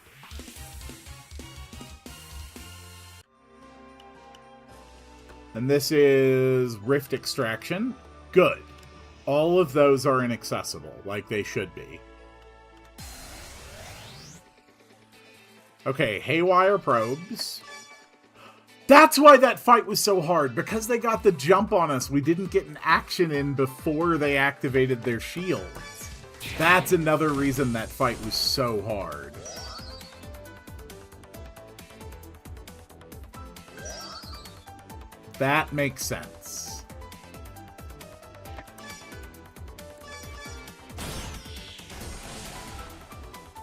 S1: And this is Rift Extraction. Good. All of those are inaccessible, like they should be. Okay, Haywire Probes. That's why that fight was so hard, because they got the jump on us. We didn't get an action in before they activated their shields. That's another reason that fight was so hard. That makes sense.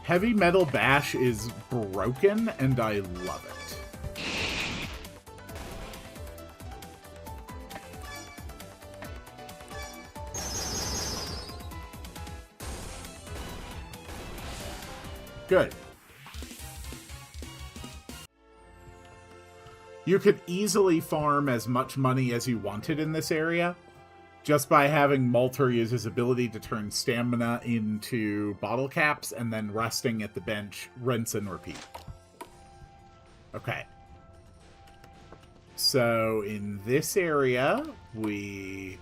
S1: Heavy Metal Bash is broken, and I love it. Good. You could easily farm as much money as you wanted in this area just by having Malter use his ability to turn stamina into bottle caps and then resting at the bench, rinse and repeat. Okay. So in this area, we...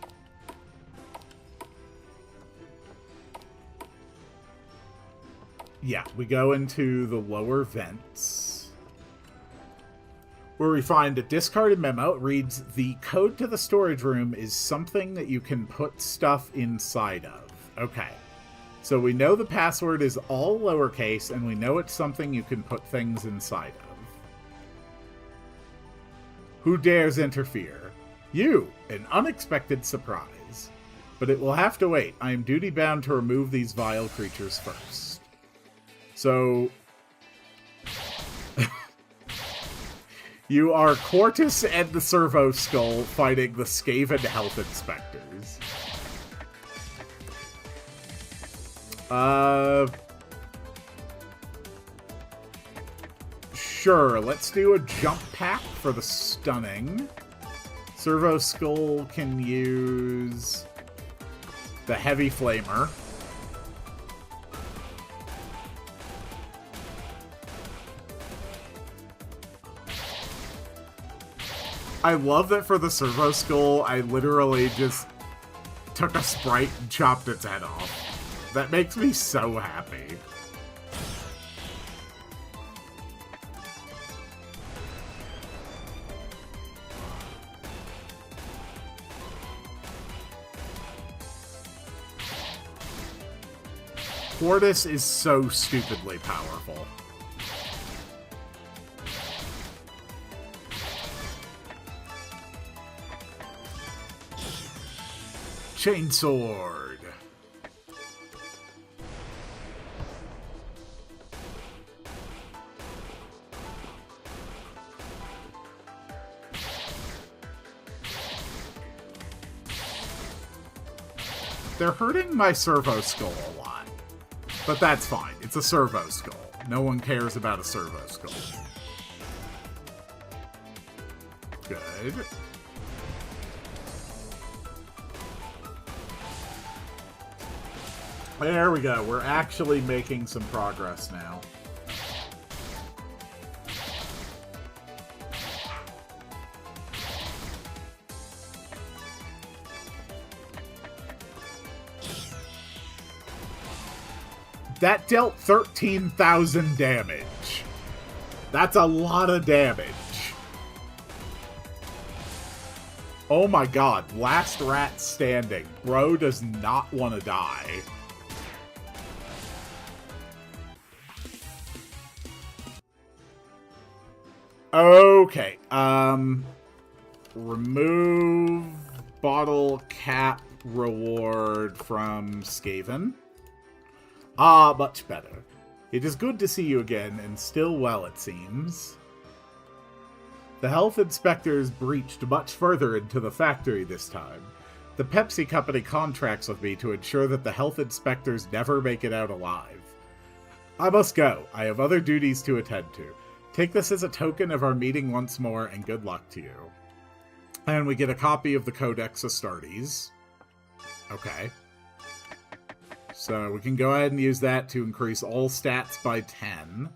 S1: Yeah, we go into the lower vents, where we find a discarded memo. It reads, the code to the storage room is something that you can put stuff inside of. Okay. So we know the password is all lowercase, and we know it's something you can put things inside of. Who dares interfere? You, an unexpected surprise. But it will have to wait. I am duty-bound to remove these vile creatures first. So, you are Quartus and the Servo Skull fighting the Skaven Health Inspectors. Sure, let's do a jump pack for the stunning. Servo Skull can use the Heavy Flamer. I love that for the Servo Skull, I literally just took a sprite and chopped its head off. That makes me so happy. Quartus is so stupidly powerful. Chainsword. They're hurting my Servo Skull a lot. But that's fine. It's a Servo Skull. No one cares about a Servo Skull. Good. There we go. We're actually making some progress now. That dealt 13,000 damage. That's a lot of damage. Oh my god, last rat standing. Bro does not want to die. Okay, remove bottle cap reward from Skaven. Ah, much better. It is good to see you again, and still well, it seems. The health inspectors breached much further into the factory this time. The Pepsi Company contracts with me to ensure that the health inspectors never make it out alive. I must go. I have other duties to attend to. Take this as a token of our meeting once more, and good luck to you. And we get a copy of the Codex Astartes. Okay. So we can go ahead and use that to increase all stats by 10.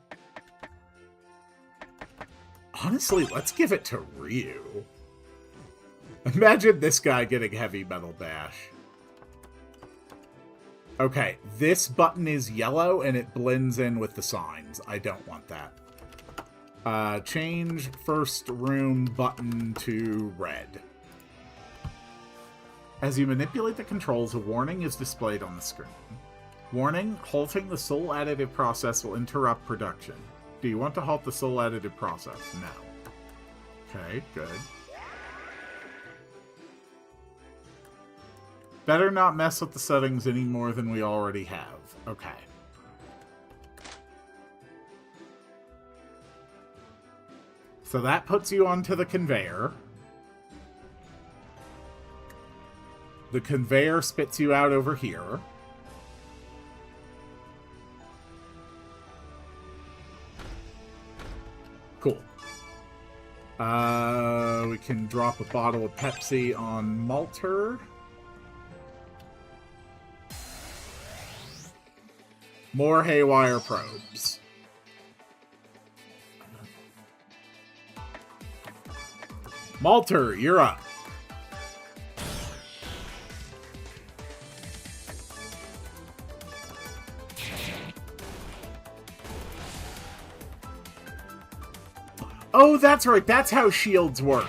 S1: Honestly, let's give it to Ryu. Imagine this guy getting Heavy Metal Dash. Okay, this button is yellow and it blends in with the signs. I don't want that. Change first room button to red. As you manipulate the controls, a warning is displayed on the screen. Warning, halting the soul additive process will interrupt production. Do you want to halt the soul additive process? No. Okay, good. Better not mess with the settings any more than we already have. Okay. So that puts you onto the conveyor. The conveyor spits you out over here. Cool. We can drop a bottle of Pepsi on Malter. More haywire probes. Malter, you're up. Oh, that's right. That's how shields work.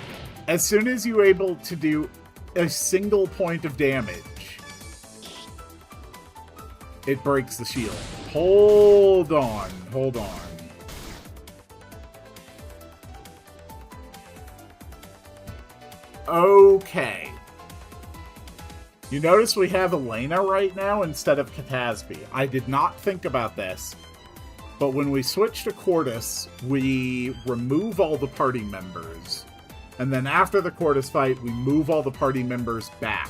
S1: As soon as you're able to do a single point of damage, it breaks the shield. Hold on. Hold on. Okay. You notice we have Elena right now instead of Katasby. I did not think about this. But when we switch to Quartus, we remove all the party members. And then after the Quartus fight, we move all the party members back.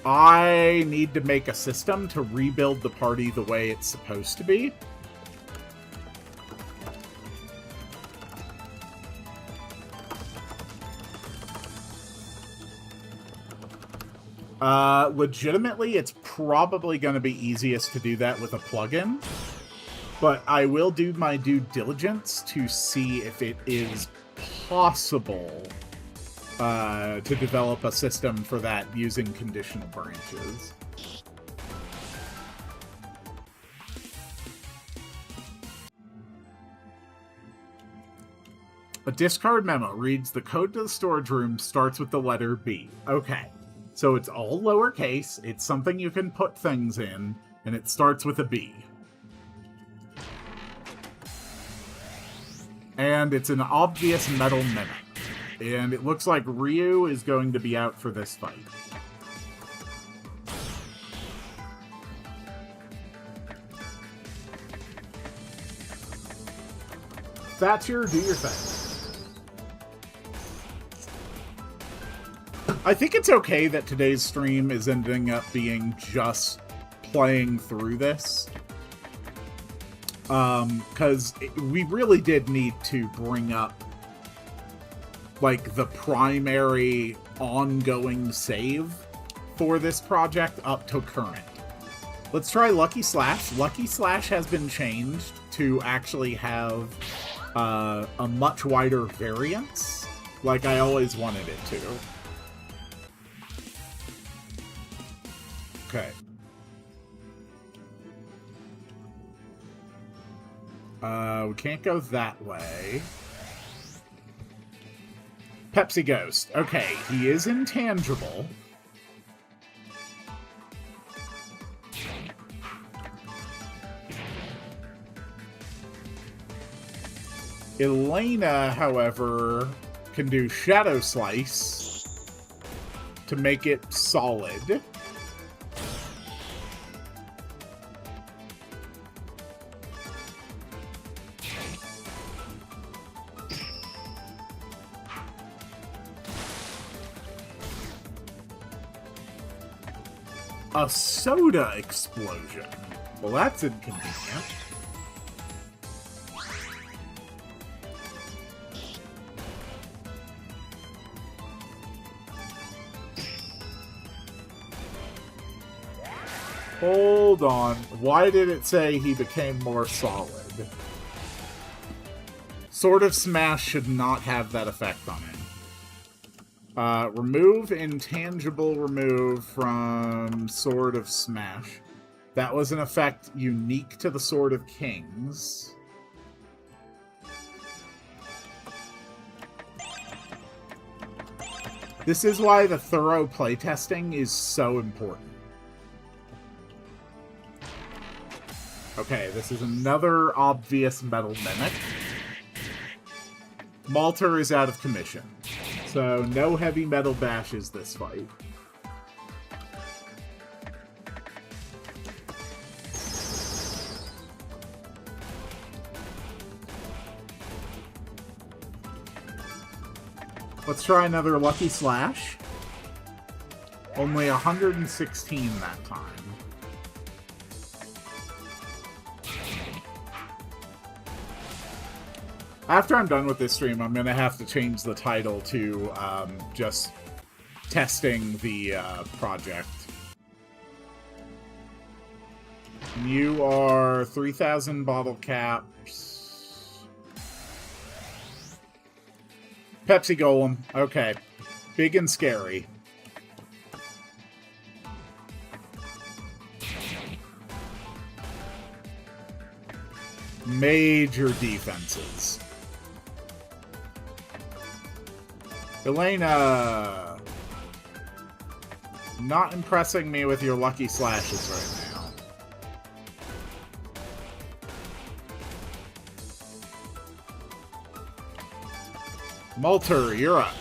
S1: I need to make a system to rebuild the party the way it's supposed to be. Legitimately, it's probably going to be easiest to do that with a plugin, but I will do my due diligence to see if it is possible to develop a system for that using conditional branches. A discard memo reads, the code to the storage room starts with the letter B. Okay. So it's all lowercase, it's something you can put things in, and it starts with a B. And it's an obvious metal mimic. And it looks like Ryu is going to be out for this fight. Thatcher, do your thing. I think it's okay that today's stream is ending up being just playing through this. Because we really did need to bring up, like, the primary ongoing save for this project up to current. Let's try Lucky Slash. Lucky Slash has been changed to actually have a much wider variance, like I always wanted it to. Okay. We can't go that way. Pepsi Ghost. Okay, he is intangible. Elena, however, can do Shadow Slice to make it solid. A soda explosion. Well, that's inconvenient. Hold on. Why did it say he became more solid? Sword of Smash should not have that effect on him. Remove intangible remove from Sword of Smash. That was an effect unique to the Sword of Kings. This is why the thorough playtesting is so important. Okay, this is another obvious Metal Mimic. Malter is out of commission, so no heavy metal bashes this fight. Let's try another Lucky Slash. Only 116 that time. After I'm done with this stream, I'm going to have to change the title to just testing the project. You are 3,000 bottle caps. Pepsi Golem. Okay. Big and scary. Major defenses. Elena, not impressing me with your Lucky Slashes right now. Malter, you're up.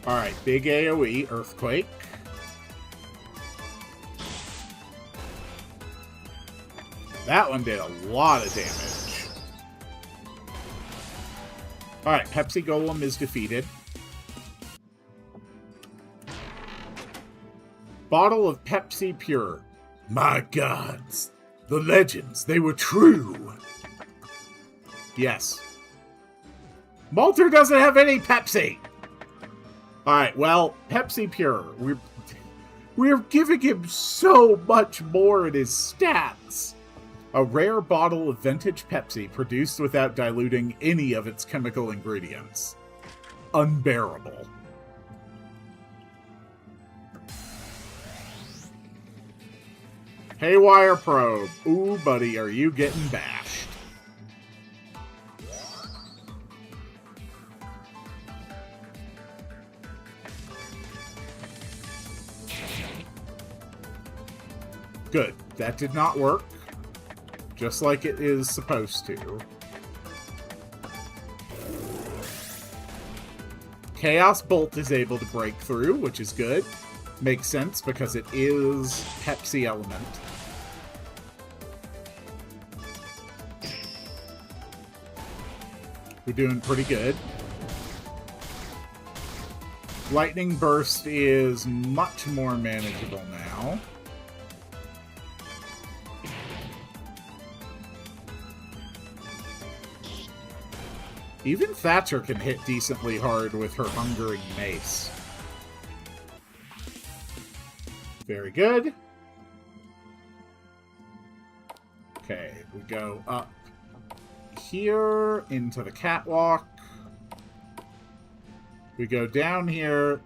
S1: Alright, big AoE, Earthquake. That one did a lot of damage. Alright, Pepsi Golem is defeated. Bottle of Pepsi Pure. My gods, the legends, they were true. Yes. Malter doesn't have any Pepsi! Alright, well, Pepsi Pure. We're giving him so much more in his stats. A rare bottle of vintage Pepsi produced without diluting any of its chemical ingredients. Unbearable. Haywire Probe. Ooh, buddy, are you getting bashed? Good. That did not work. Just like it is supposed to. Chaos Bolt is able to break through, which is good. Makes sense because it is Pepsi element. We're doing pretty good. Lightning Burst is much more manageable now. Even Thatcher can hit decently hard with her Hungering Mace. Very good. Okay, we go up here into the catwalk. We go down here.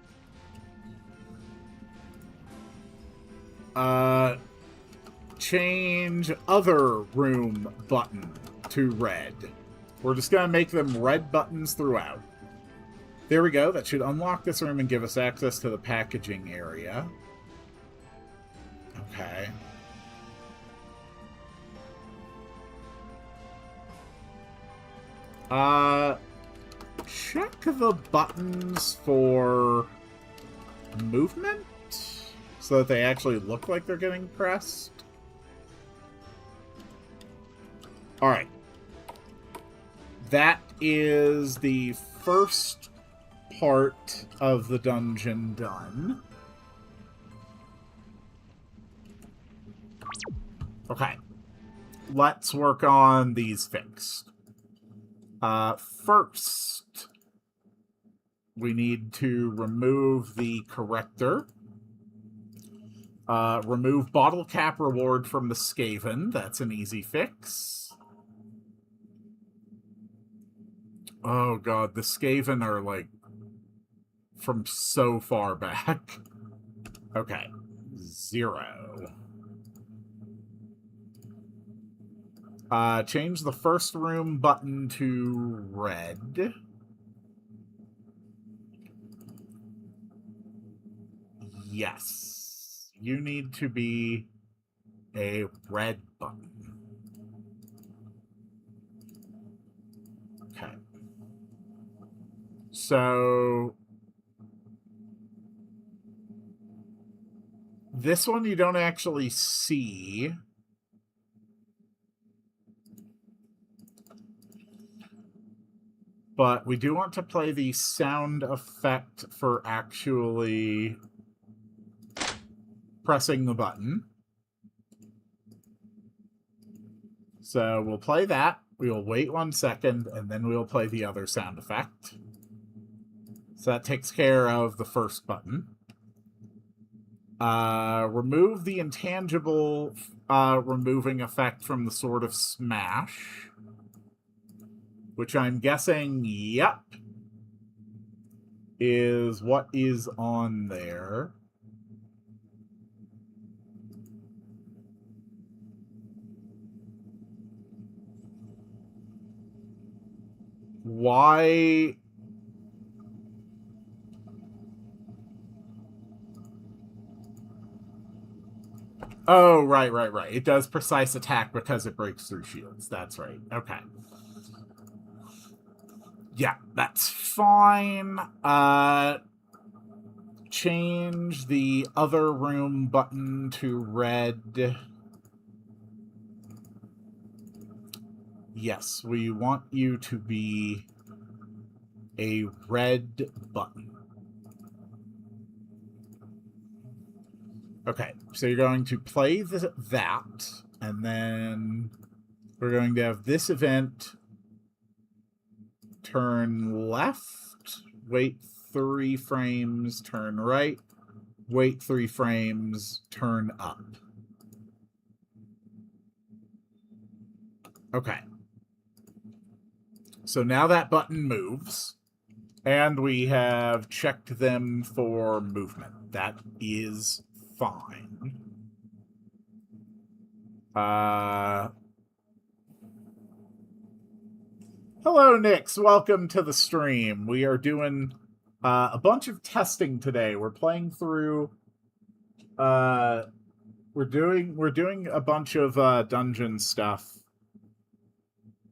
S1: Change other room button to red. We're just going to make them red buttons throughout. There we go. That should unlock this room and give us access to the packaging area. Okay. Check the buttons for movement so that they actually look like they're getting pressed. Alright. That is the first part of the dungeon done. Okay. let's work on these fixed. First, we need to remove the corrector. Remove bottle cap reward from the Skaven. That's an easy fix. Oh god, the Skaven are like from so far back. Okay. 0. Change the first room button to red. Yes. You need to be a red button. Okay. So this one you don't actually see. But we do want to play the sound effect for actually pressing the button. So we'll play that. We will wait 1 second, and then we'll play the other sound effect. So that takes care of the first button. Remove the intangible removing effect from the Sword of Smash. Which I'm guessing, yep, is what is on there. Why? Oh, right. It does precise attack because it breaks through shields. That's right. Okay. Yeah, that's fine. Change the other room button to red. Yes, we want you to be a red button. Okay, so you're going to play that, and then we're going to have this event turn left, wait 3 frames, turn right, wait 3 frames, turn up. Okay. So now that button moves, and we have checked them for movement. That is fine. Hello, Nix. Welcome to the stream. We are doing a bunch of testing today. We're playing through. We're doing a bunch of dungeon stuff.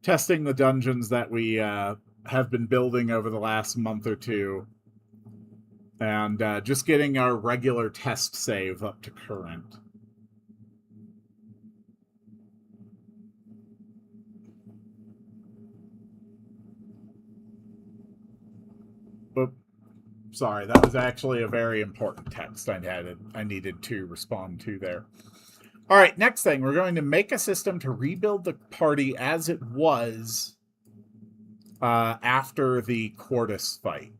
S1: Testing the dungeons that we have been building over the last month or two. And just getting our regular test save up to current. But sorry, that was actually a very important text I needed to respond to there. All right, next thing, we're going to make a system to rebuild the party as it was after the Quartus fight.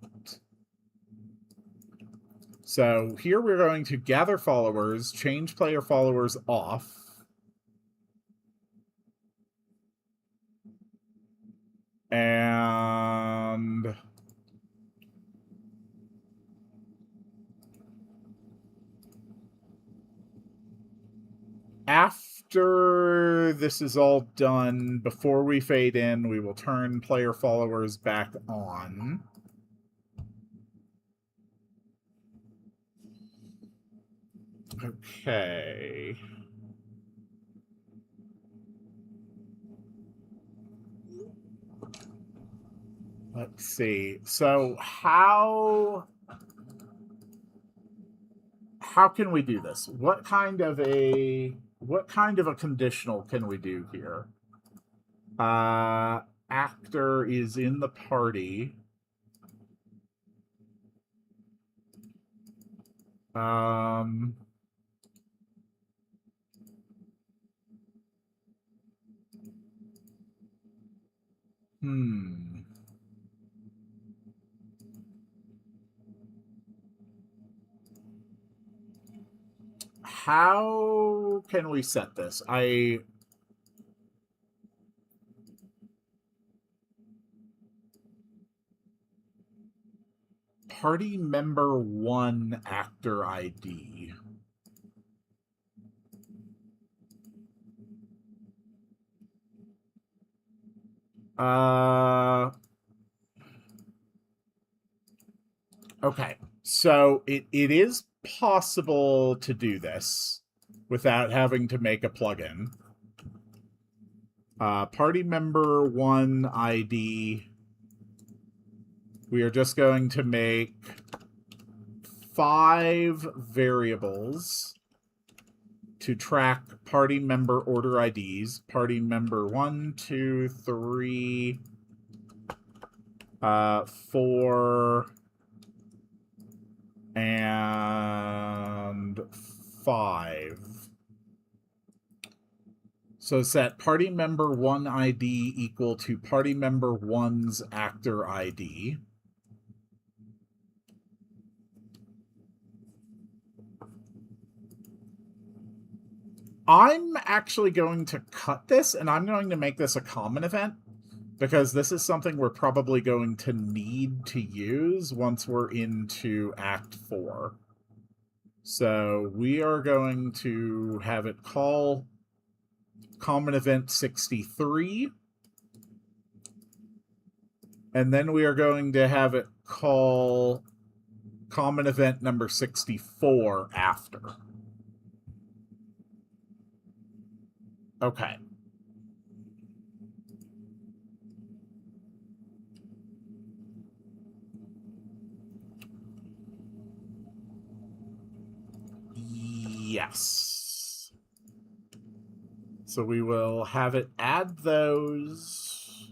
S1: So here we're going to gather followers, change player followers off. And after this is all done, before we fade in, we will turn player followers back on. Okay. Let's see. So how can we do this? What kind of a conditional can we do here? Actor is in the party. How can we set this? Party member 1 actor ID. Okay, so it is possible to do this without having to make a plugin. Party member 1 ID. We are just going to make 5 variables to track party member order IDs. Party member 1, 2, 3, 4, and 5. So set party member 1 ID equal to party member 1's actor ID. I'm actually going to cut this, and I'm going to make this a common event, because this is something we're probably going to need to use once we're into Act 4. So we are going to have it call common event 63, and then we are going to have it call common event number 64 after. Okay. Yes. So we will have it add those.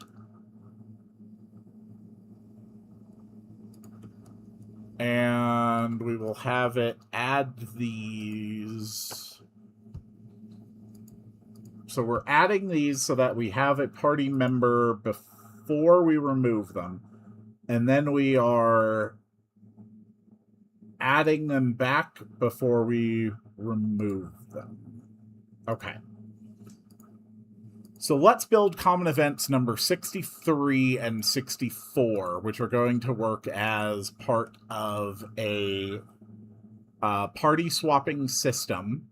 S1: And we will have it add these. So we're adding these so that we have a party member before we remove them. And then we are adding them back before we remove them. Okay. So let's build common events number 63 and 64, which are going to work as part of a party swapping system.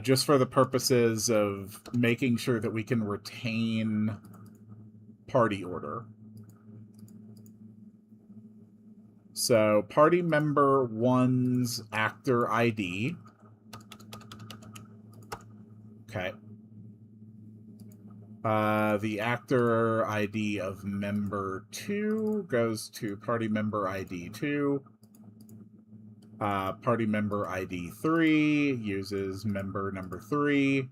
S1: Just for the purposes of making sure that we can retain party order. So party member 1's actor ID. Okay. The actor ID of member 2 goes to party member ID 2. Party member ID 3 uses member number 3.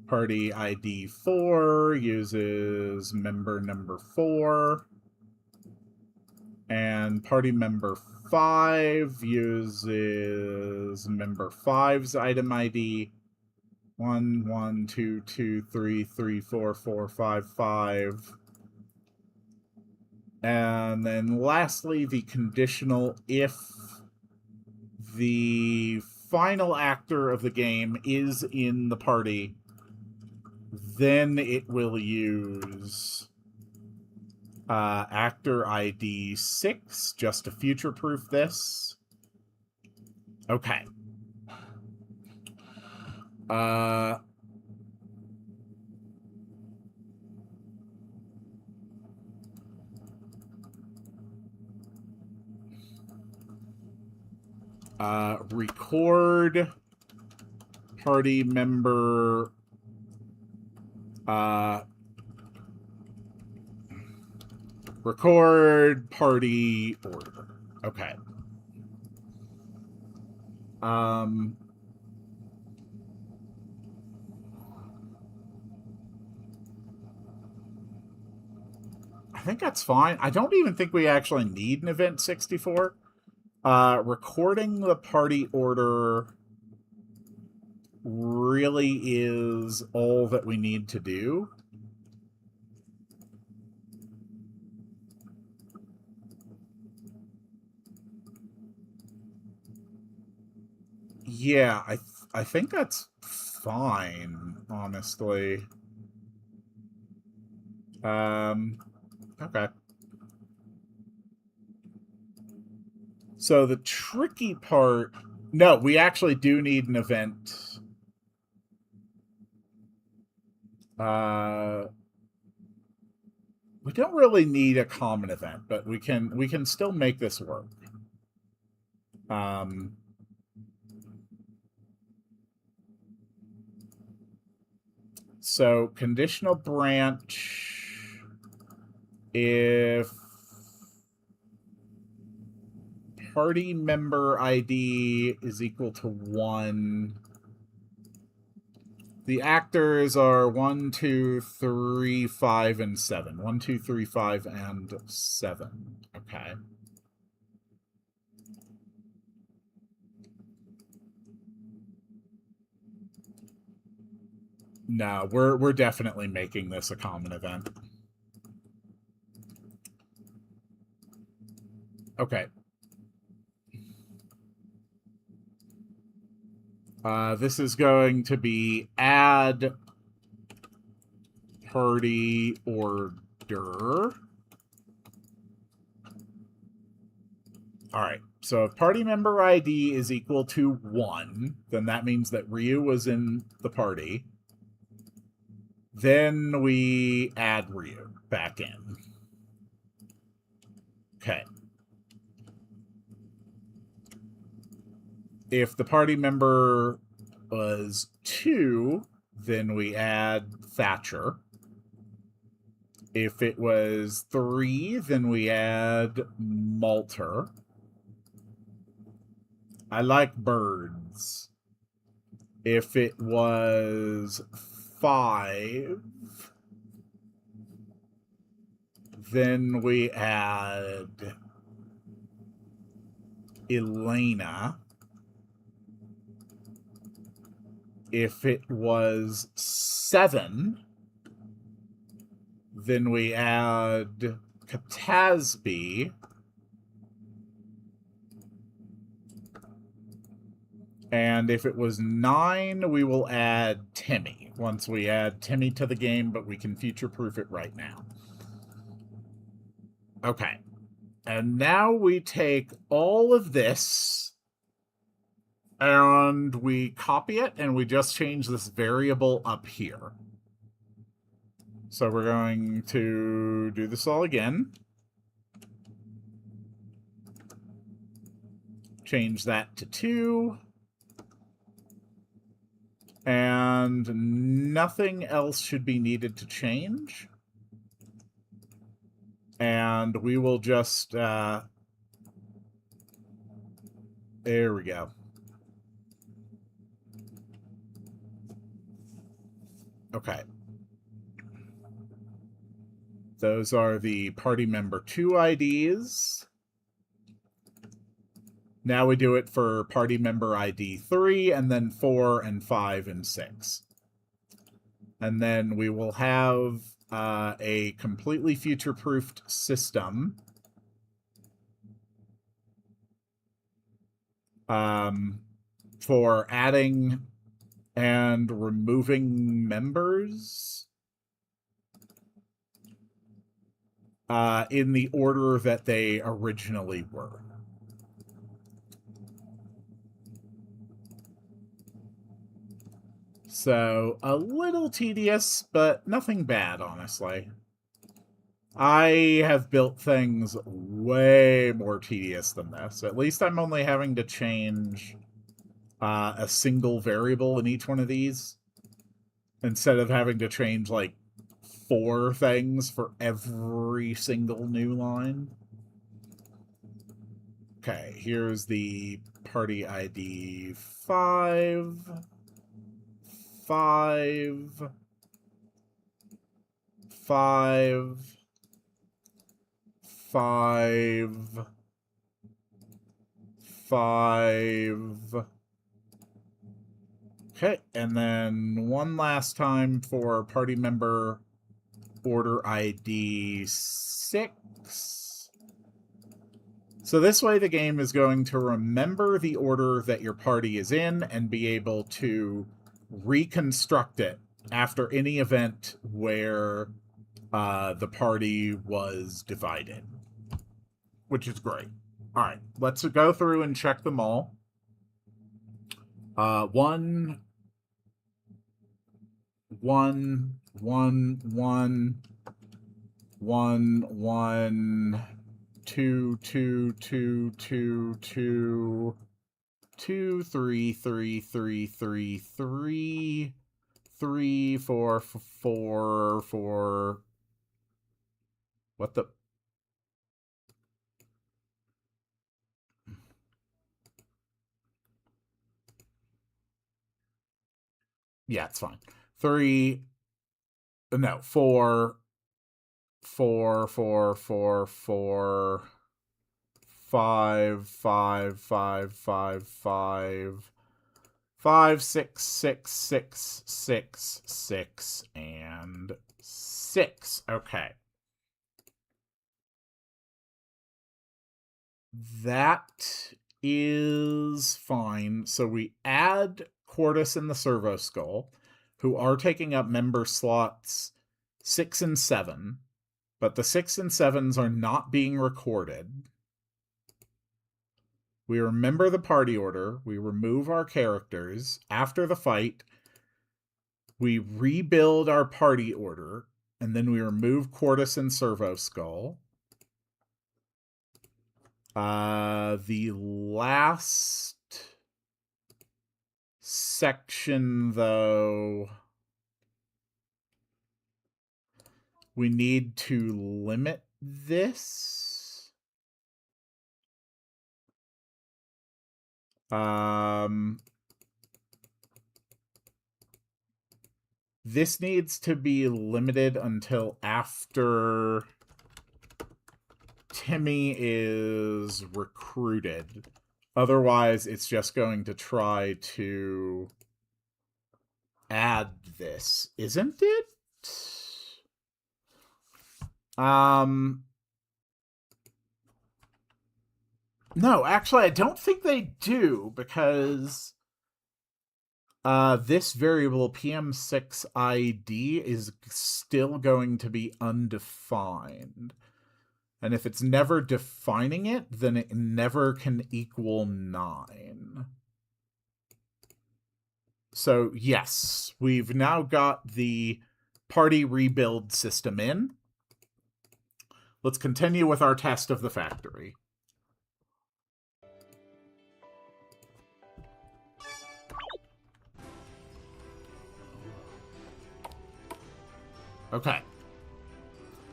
S1: Party ID 4 uses member number 4. And party member 5 uses member 5's item ID. 1, 1, 2, 2, 3, 3, 4, 4, 5, 5. And then lastly, the conditional if the final actor of the game is in the party, then it will use actor ID 6 just to future-proof this. Okay. Record party member record party order. Okay. I think that's fine. I don't even think we actually need an event 64. Recording the party order really is all that we need to do. Yeah, I think that's fine, honestly. Okay. So the tricky part... No, we actually do need an event. We don't really need a common event, but we can still make this work. So conditional branch, if party member ID is equal to 1, the actors are 1, 2, 3, 5, and 7. 1, 2, 3, 5, and 7. Okay. No, we're definitely making this a common event. Okay. This is going to be add party order. All right. So if party member ID is equal to 1, then that means that Ryu was in the party. Then we add Ryu back in. Okay. If the party member was 2, then we add Thatcher. If it was 3, then we add Malter. I like birds. If it was 5, then we add Elena. If it was 7, then we add Katasby. And if it was 9, we will add Timmy. Once we add Timmy to the game, but we can future-proof it right now. Okay. And now we take all of this and we copy it, and we just change this variable up here. So we're going to do this all again. Change that to 2. And nothing else should be needed to change. And we will just... there we go. Okay. Those are the party member 2 IDs. Now we do it for party member ID 3, and then 4, and 5, and 6. And then we will have a completely future-proofed system. For adding and removing members in the order that they originally were. So, a little tedious, but nothing bad, honestly. I have built things way more tedious than this. At least I'm only having to change a single variable in each one of these, instead of having to change, like, 4 things for every single new line. Okay, here's the party ID 5... 5, 5, 5, 5. Okay, and then one last time for party member order ID 6. So this way the game is going to remember the order that your party is in and be able to reconstruct it after any event where the party was divided, which is great. All right, let's go through and check them all. 1, 1, 1, 1, 1, 1, 2, 2, 2, 2, 2, 2, 3, 3, 3, 3, 3, 3, 4, 4, 4. What the? Yeah, it's fine. 3, no, 4, 4, 4, 4, 4, 5, 5, 5, 5, 5, 5, 6, 6, 6, 6, 6, and 6. Okay. That is fine. So we add Quartus and the Servo Skull, who are taking up member slots 6 and 7, but the 6 and 7s are not being recorded. We remember the party order. We remove our characters. After the fight, we rebuild our party order, and then we remove Quartus and Servo Skull. The last section, though, we need to limit this. This needs to be limited until after Timmy is recruited. Otherwise, it's just going to try to add this, isn't it? No, actually, I don't think they do, because this variable PM6 ID is still going to be undefined. And if it's never defining it, then it never can equal 9. So, yes, we've now got the party rebuild system in. Let's continue with our test of the factory. Okay.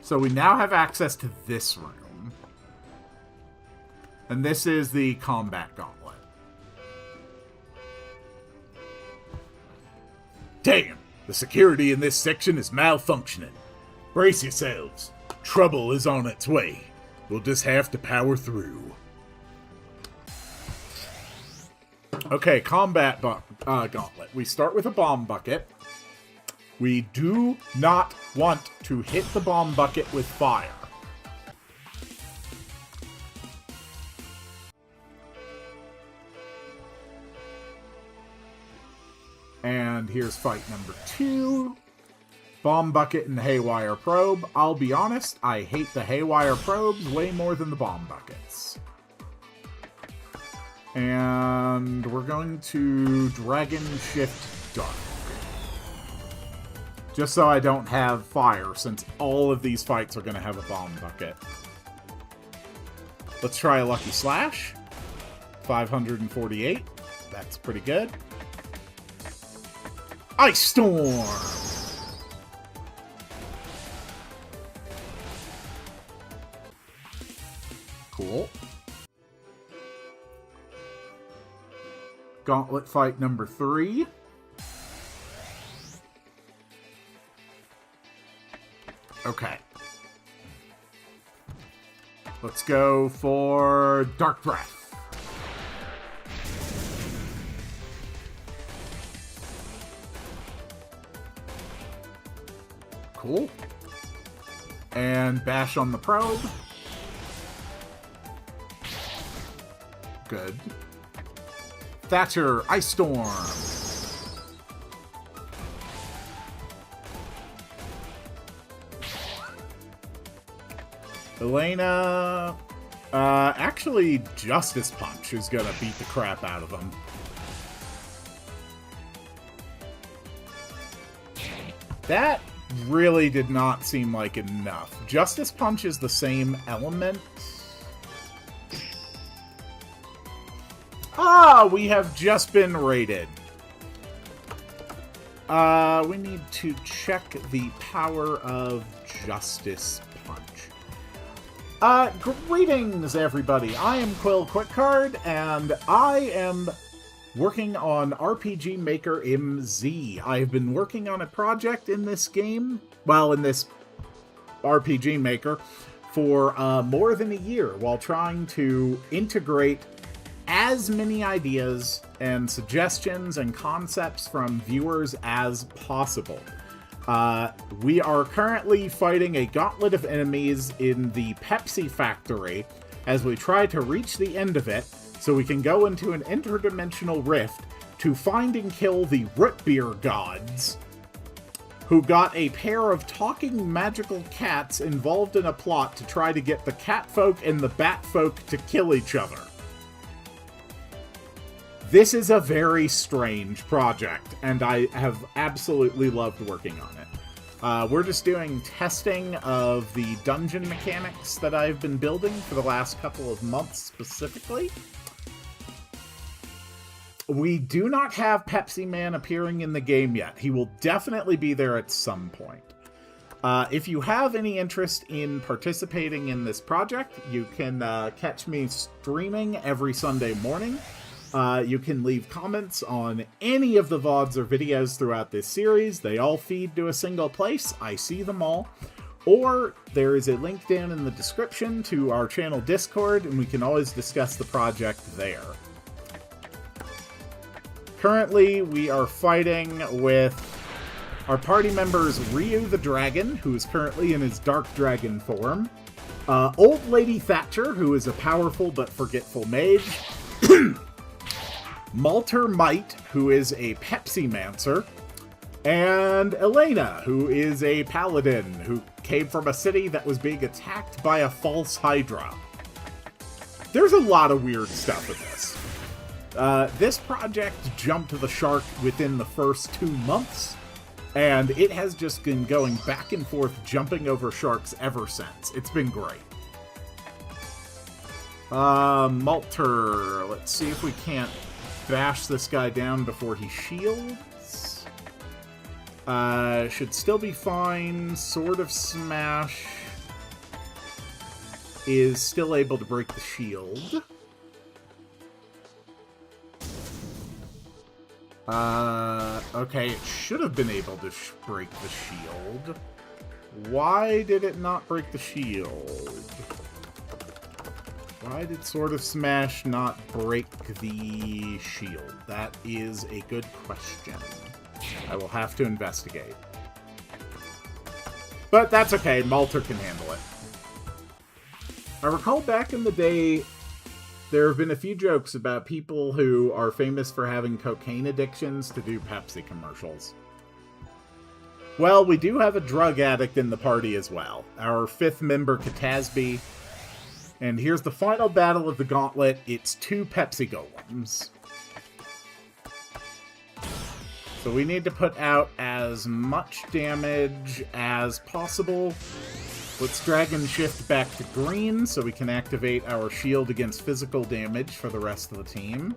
S1: So we now have access to this room. And this is the combat gauntlet. Damn! The security in this section is malfunctioning. Brace yourselves. Trouble is on its way. We'll just have to power through. Okay, combat gauntlet. We start with a bomb bucket. We do not want to hit the bomb bucket with fire. And here's fight number 2. Bomb bucket and haywire probe. I'll be honest, I hate the haywire probes way more than the bomb buckets. And we're going to Dragon Shift Dark. Just so I don't have fire, since all of these fights are going to have a bomb bucket. Let's try a Lucky Slash. 548. That's pretty good. Ice Storm! Cool. Gauntlet fight number 3. Okay. Let's go for Dark Breath. Cool. And bash on the probe. Good. Thatcher, Ice Storm. Elena... actually, Justice Punch is gonna beat the crap out of him. That really did not seem like enough. Justice Punch is the same element. Ah, we have just been raided. We need to check the power of Justice Punch. Greetings, everybody. I am Quill Quickcard, and I am working on RPG Maker MZ. I've been working on a project in this game, well, in this RPG Maker, for more than a year, while trying to integrate as many ideas and suggestions and concepts from viewers as possible. We are currently fighting a gauntlet of enemies in the Pepsi factory as we try to reach the end of it so we can go into an interdimensional rift to find and kill the root beer gods, who got a pair of talking magical cats involved in a plot to try to get the cat folk and the bat folk to kill each other. This is a very strange project, and I have absolutely loved working on it. We're just doing testing of the dungeon mechanics that I've been building for the last couple of months specifically. We do not have Pepsi Man appearing in the game yet. He will definitely be there at some point. If you have any interest in participating in this project, you can catch me streaming every Sunday morning. You can leave comments on any of the VODs or videos throughout this series. They all feed to a single place. I see them all. Or there is a link down in the description to our channel Discord, and we can always discuss the project there. Currently, we are fighting with our party members Ryu the Dragon, who is currently in his Dark Dragon form, Old Lady Thatcher, who is a powerful but forgetful mage, Malter Might, who is a Pepsi Mancer, and Elena, who is a paladin who came from a city that was being attacked by a false Hydra. There's a lot of weird stuff in this. This project jumped the shark within the first 2 months, and it has just been going back and forth, jumping over sharks ever since. It's been great. Malter, let's see if we can't bash this guy down before he shields. Should still be fine. Sword of Smash is still able to break the shield. Okay, it should have been able to break the shield. Why did it not break the shield? Why did Sword of Smash not break the shield? That is a good question. I will have to investigate. But that's okay, Malter can handle it. I recall back in the day, there have been a few jokes about people who are famous for having cocaine addictions to do Pepsi commercials. Well, we do have a drug addict in the party as well. Our 5th member, Katasby. And here's the final battle of the gauntlet. It's 2 Pepsi golems. So we need to put out as much damage as possible. Let's Dragon Shift back to green so we can activate our shield against physical damage for the rest of the team.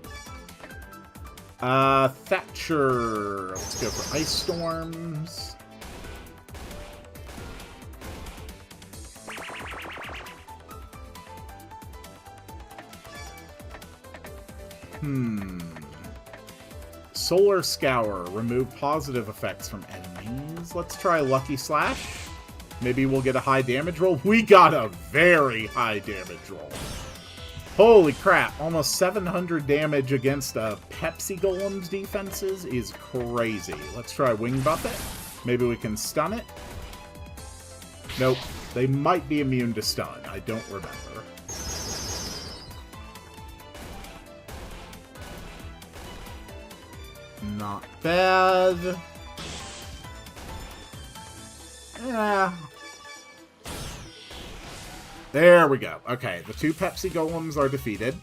S1: Thatcher. Let's go for Ice Storms. Solar Scour. Remove positive effects from enemies. Let's try Lucky Slash. Maybe we'll get a high damage roll. We got a very high damage roll. Holy crap. Almost 700 damage against a Pepsi Golem's defenses is crazy. Let's try Wing Buffet. Maybe we can stun it. Nope. They might be immune to stun. I don't remember. Not bad. Yeah. There we go. Okay, the 2 Pepsi Golems are defeated.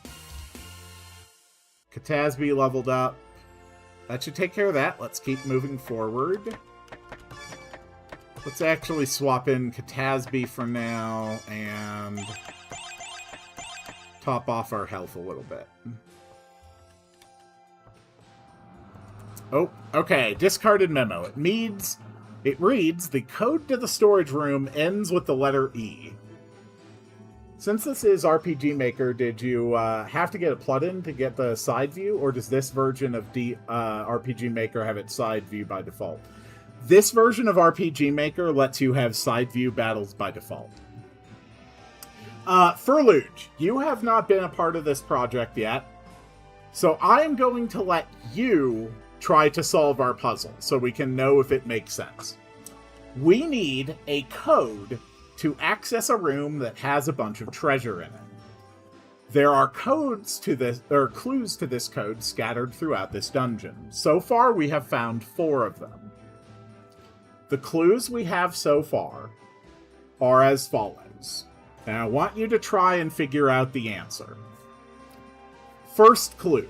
S1: Catasby leveled up. That should take care of that. Let's keep moving forward. Let's actually swap in Catasby for now and top off our health a little bit. Oh, okay. Discarded memo. It reads, the code to the storage room ends with the letter E. Since this is RPG Maker, did you have to get a plugin to get the side view, or does this version of RPG Maker have its side view by default? This version of RPG Maker lets you have side view battles by default. Furluge, you have not been a part of this project yet, so I am going to let you try to solve our puzzle so we can know if it makes sense. We need a code to access a room that has a bunch of treasure in it. There are codes to this, or clues to this code scattered throughout this dungeon. So far, we have found 4 of them. The clues we have so far are as follows. Now, I want you to try and figure out the answer. First clue.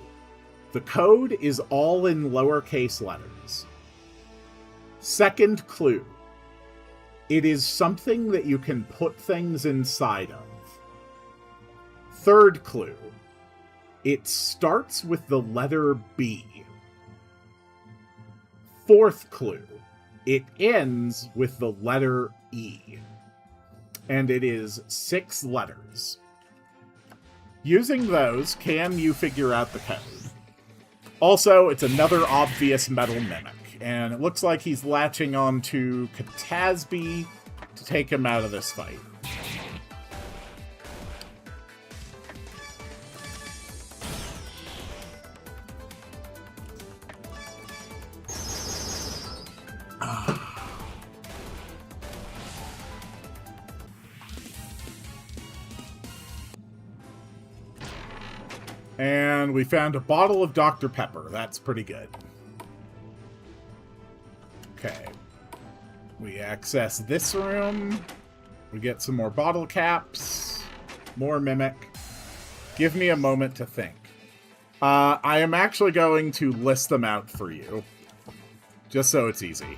S1: The code is all in lowercase letters. Second clue. It is something that you can put things inside of. Third clue. It starts with the letter B. Fourth clue. It ends with the letter E. And it is 6 letters. Using those, can you figure out the code? Also, it's another obvious metal mimic, and it looks like he's latching on to Catasby to take him out of this fight. And we found a bottle of Dr. Pepper. That's pretty good. Okay. We access this room. We get some more bottle caps. More Mimic. Give me a moment to think. I am actually going to list them out for you. Just so it's easy.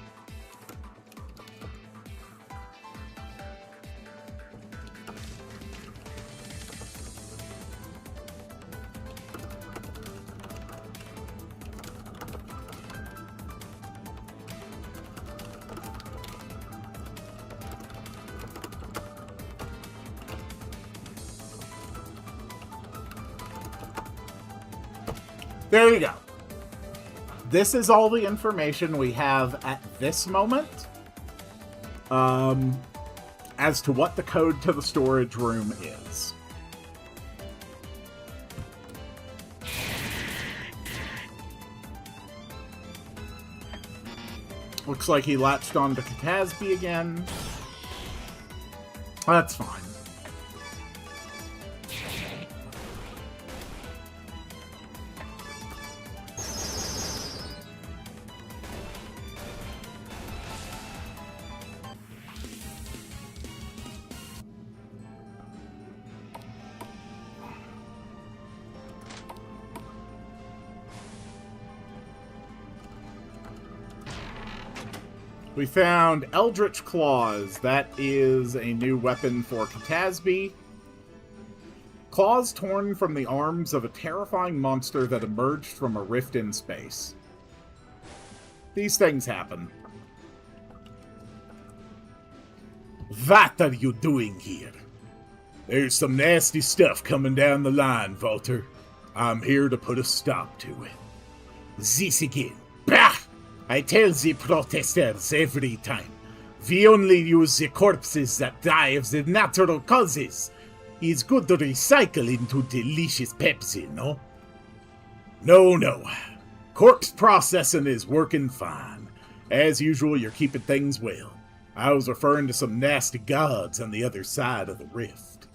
S1: There you go. This is all the information we have at this moment as to what the code to the storage room is. Looks like he latched on to Catasby again. That's fine. We found Eldritch Claws. That is a new weapon for Catasby. Claws torn from the arms of a terrifying monster that emerged from a rift in space. These things happen.
S2: What are you doing here? There's some nasty stuff coming down the line, Walter. I'm here to put a stop to it. This again. Bah! I tell the protesters every time. We only use the corpses that die of the natural causes. It's good to recycle into delicious Pepsi, no? No. Corpse processing is working fine. As usual, you're keeping things well. I was referring to some nasty guards on the other side of the rift.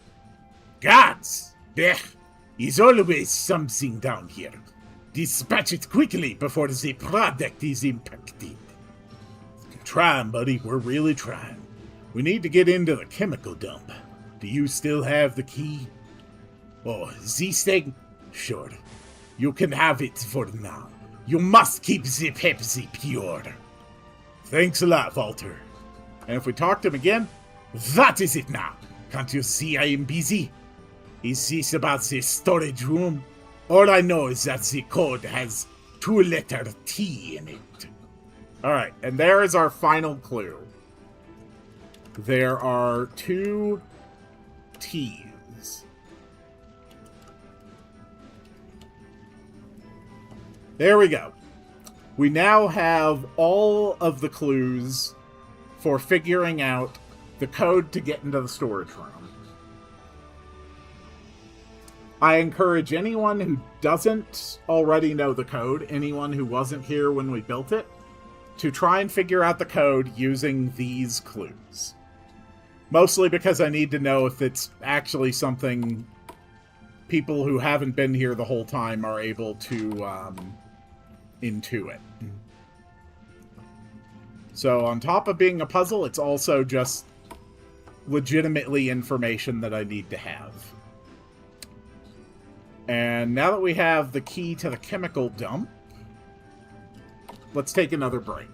S2: Guards? There is always something down here. Dispatch it quickly before the product is impacted. Trying, buddy. We're really trying. We need to get into the chemical dump. Do you still have the key? Oh, this thing? Sure. You can have it for now. You must keep the Pepsi pure. Thanks a lot, Walter.
S1: And if we talk to him again,
S2: that is it now. Can't you see I am busy? Is this about the storage room? All I know is that the code has 2-letter T in it.
S1: Alright, and there is our final clue. There are 2 T's. There we go. We now have all of the clues for figuring out the code to get into the storage room. I encourage anyone who doesn't already know the code, anyone who wasn't here when we built it, to try and figure out the code using these clues. Mostly because I need to know if it's actually something people who haven't been here the whole time are able to intuit. So on top of being a puzzle, it's also just legitimately information that I need to have. And now that we have the key to the chemical dump, let's take another break.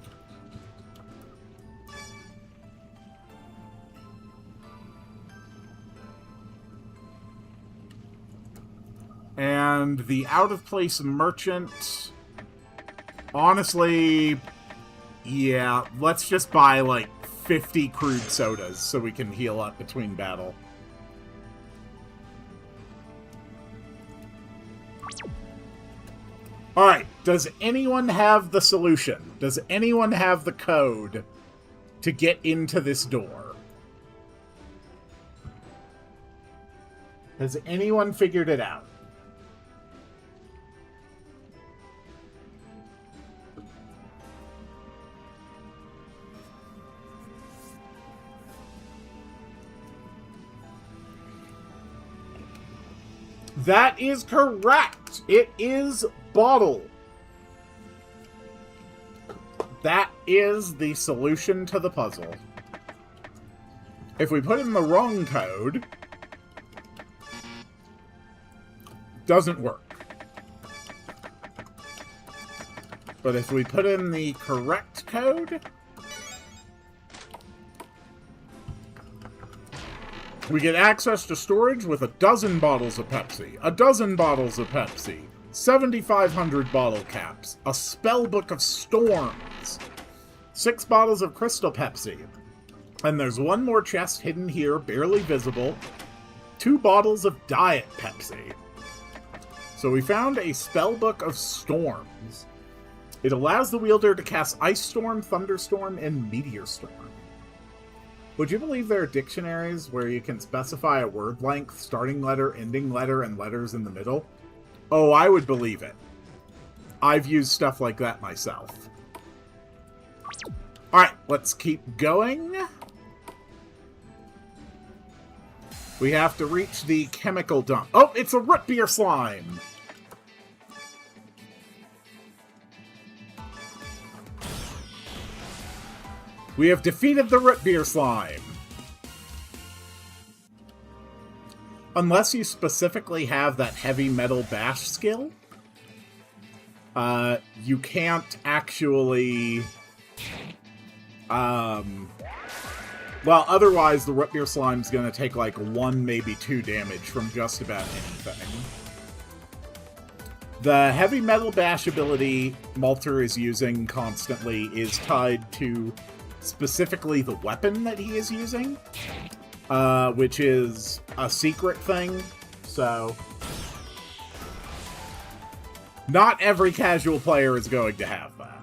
S1: And the out-of-place merchant, honestly, yeah, let's just buy like 50 crude sodas so we can heal up between battle. Alright, does anyone have the solution? Does anyone have the code to get into this door? Has anyone figured it out? That is correct! It is bottle. That is the solution to the puzzle. If we put in the wrong code, doesn't work. But if we put in the correct code, we get access to storage with 12 bottles of Pepsi, 12 bottles of Pepsi, 7,500 bottle caps, a spellbook of storms, 6 bottles of Crystal Pepsi, and there's one more chest hidden here, barely visible, 2 bottles of Diet Pepsi. So we found a spellbook of storms. It allows the wielder to cast Ice Storm, Thunderstorm, and Meteor Storm. Would you believe there are dictionaries where you can specify a word length, starting letter, ending letter, and letters in the middle? Oh, I would believe it. I've used stuff like that myself. Alright, let's keep going. We have to reach the chemical dump. Oh, it's a root beer slime! We have defeated the root beer slime. Unless you specifically have that heavy metal bash skill, you can't actually... well, otherwise the root beer slime's gonna take like 1, maybe 2 damage from just about anything. The heavy metal bash ability Malter is using constantly is tied to specifically the weapon that he is using, which is a secret thing, so not every casual player is going to have that.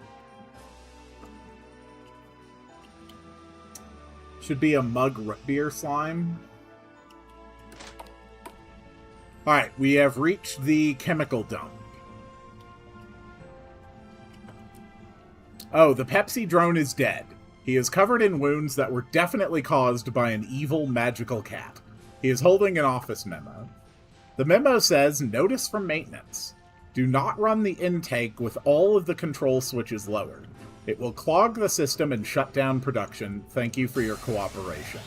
S1: Should be a mug root beer slime. Alright, we have reached the chemical dump. Oh, the Pepsi drone is dead. He is covered in wounds that were definitely caused by an evil magical cat. He is holding an office memo. The memo says, "Notice from maintenance. Do not run the intake with all of the control switches lowered. It will clog the system and shut down production. Thank you for your cooperation."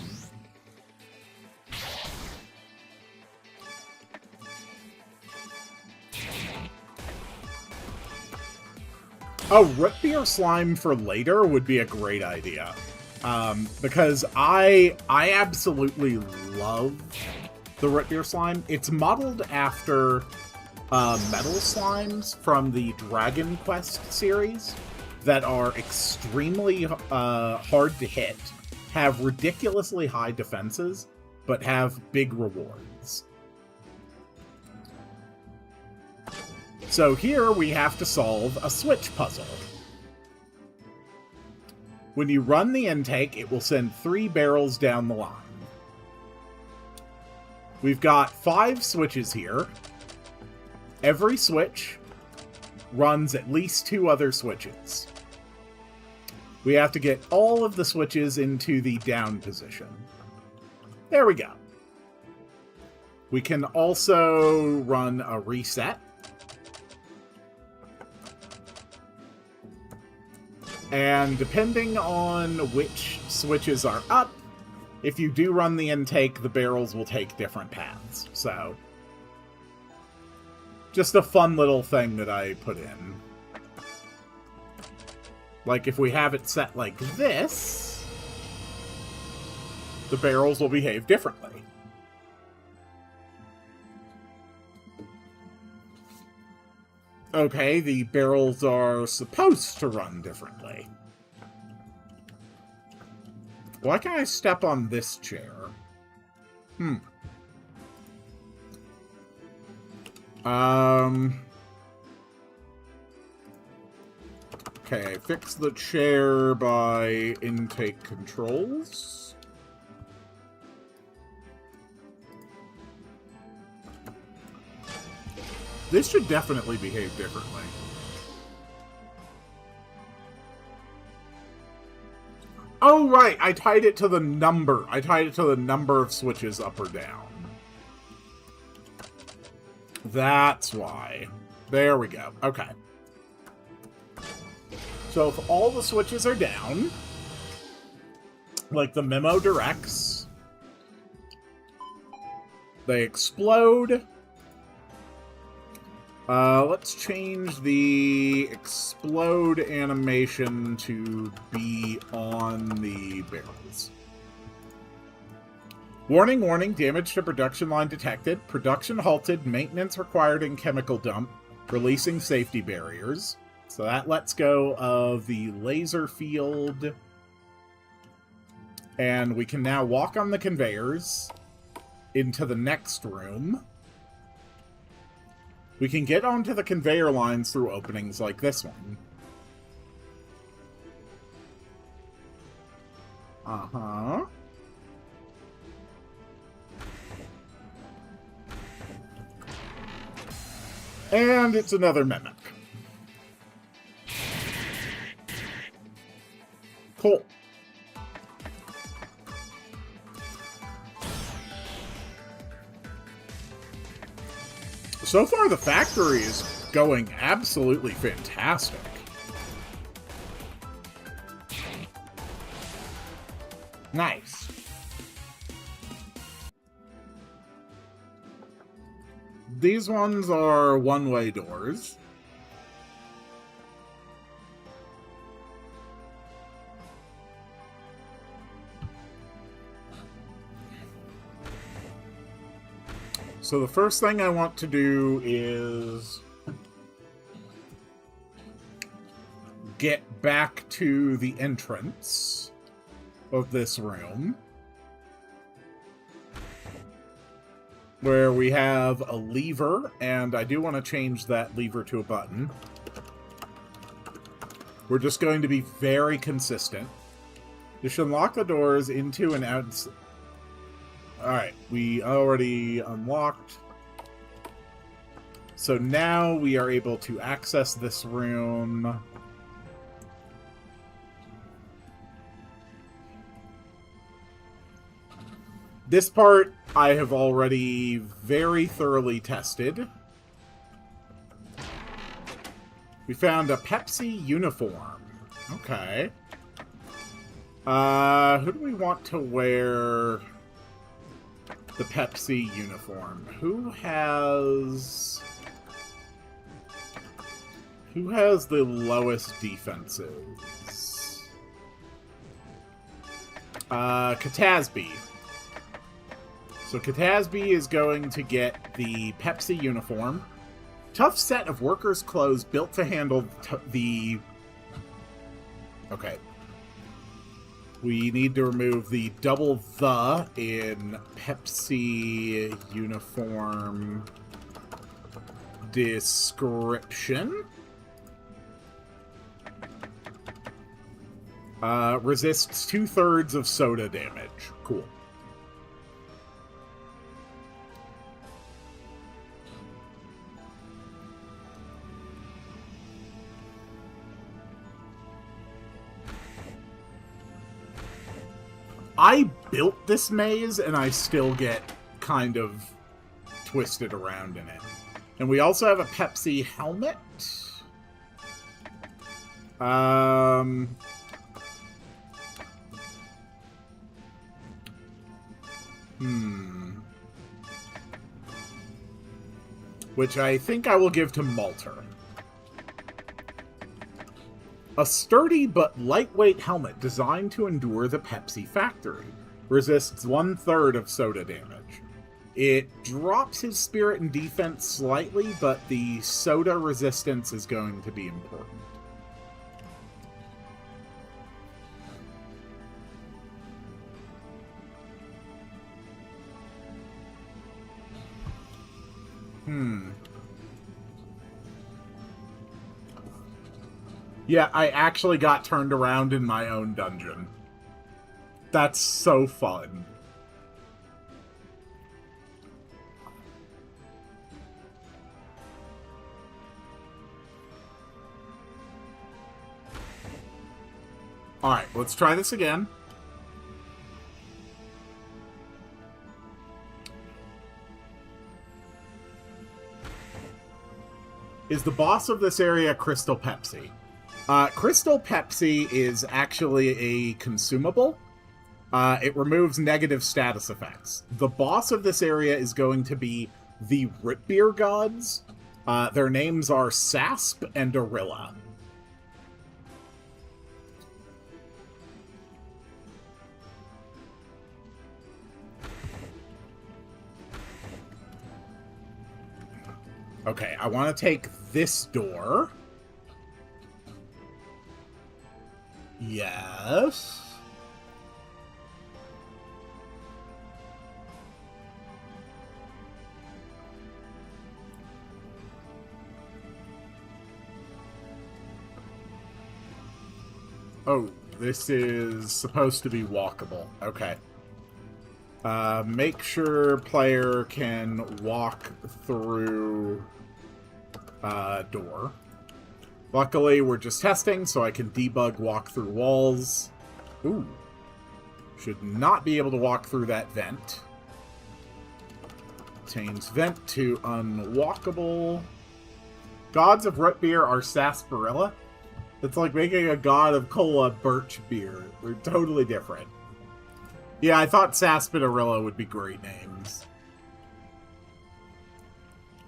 S1: Oh, root beer slime for later would be a great idea. Because I absolutely love the root beer slime. It's modeled after metal slimes from the Dragon Quest series that are extremely hard to hit, have ridiculously high defenses, but have big rewards. So here we have to solve a switch puzzle. When you run the intake, it will send 3 barrels down the line. We've got 5 switches here. Every switch runs at least 2 other switches. We have to get all of the switches into the down position. There we go. We can also run a reset. And depending on which switches are up, if you do run the intake, the barrels will take different paths. So, just a fun little thing that I put in. Like, if we have it set like this, the barrels will behave differently. Okay, the barrels are supposed to run differently. Why can't I step on this chair? Okay, fix the chair by intake controls. This should definitely behave differently. Oh, right. I tied it to the number. I tied it to the number of switches up or down. That's why. There we go. Okay. So if all the switches are down, like the memo directs, they explode. Let's change the explode animation to be on the barrels. Warning, warning, damage to production line detected. Production halted, maintenance required in chemical dump, releasing safety barriers. So that lets go of the laser field. And we can now walk on the conveyors into the next room. We can get onto the conveyor lines through openings like this one. Uh-huh. And it's another mimic. Cool. So far, the factory is going absolutely fantastic. Nice. These ones are one-way doors. So the first thing I want to do is get back to the entrance of this room, where we have a lever, and I do want to change that lever to a button. We're just going to be very consistent. This should unlock the doors into and out. Alright, we already unlocked. So now we are able to access this room. This part I have already very thoroughly tested. We found a Pepsi uniform. Okay. Who do we want to wear the Pepsi uniform? Who has the lowest defenses? Katasby. So Katasby is going to get the Pepsi uniform. Tough set of workers' clothes built to handle the... Okay. We need to remove the double "the" in Pepsi uniform description. Resists 2/3 of soda damage. Cool. I built this maze, and I still get kind of twisted around in it. And we also have a Pepsi helmet. Which I think I will give to Malter. A sturdy but lightweight helmet designed to endure the Pepsi factory. Resists 1/3 of soda damage. It drops his spirit and defense slightly, but the soda resistance is going to be important. Yeah, I actually got turned around in my own dungeon. That's so fun. Alright, let's try this again. Is the boss of this area Crystal Pepsi? Crystal Pepsi is actually a consumable. It removes negative status effects. The boss of this area is going to be the Root Beer Gods. Their names are Sassp and Arilla. Okay, I want to take this door. Yes. Oh, this is supposed to be walkable. Okay. Make sure player can walk through door. Luckily, we're just testing, so I can debug walk through walls. Ooh. Should not be able to walk through that vent. Change vent to unwalkable. Gods of root beer are sarsaparilla. It's like making a god of cola birch beer. They're totally different. Yeah, I thought Sassp and Arilla would be great names.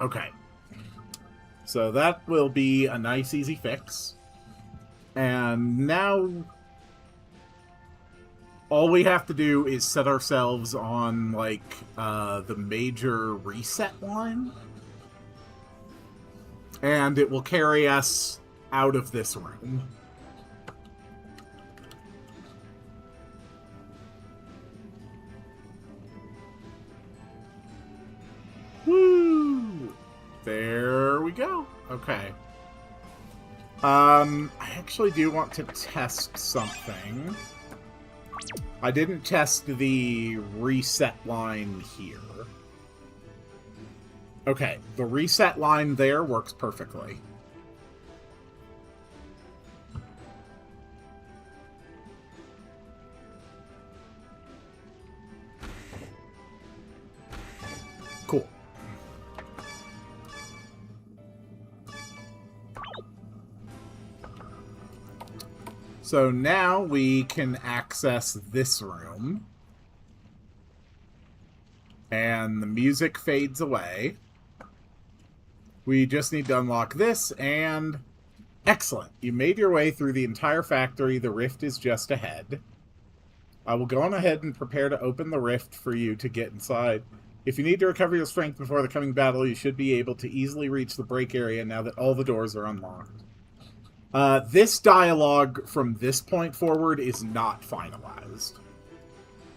S1: Okay. So that will be a nice, easy fix. And now all we have to do is set ourselves on, like, the major reset line. And it will carry us out of this room. Woo! There we go. Okay. I actually do want to test something. I didn't test the reset line here. Okay, the reset line there works perfectly. So now we can access this room. And the music fades away. We just need to unlock this, and... Excellent. You made your way through the entire factory. The rift is just ahead. I will go on ahead and prepare to open the rift for you to get inside. If you need to recover your strength before the coming battle, you should be able to easily reach the break area now that all the doors are unlocked. This dialogue from this point forward is not finalized.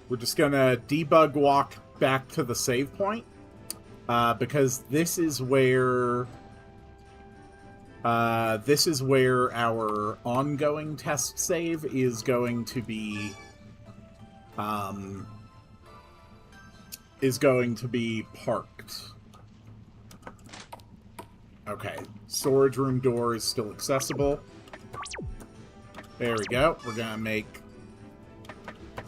S1: We're just gonna debug walk back to the save point, because this is where our ongoing test save is going to be parked. Okay, storage room door is still accessible. There we go. We're gonna make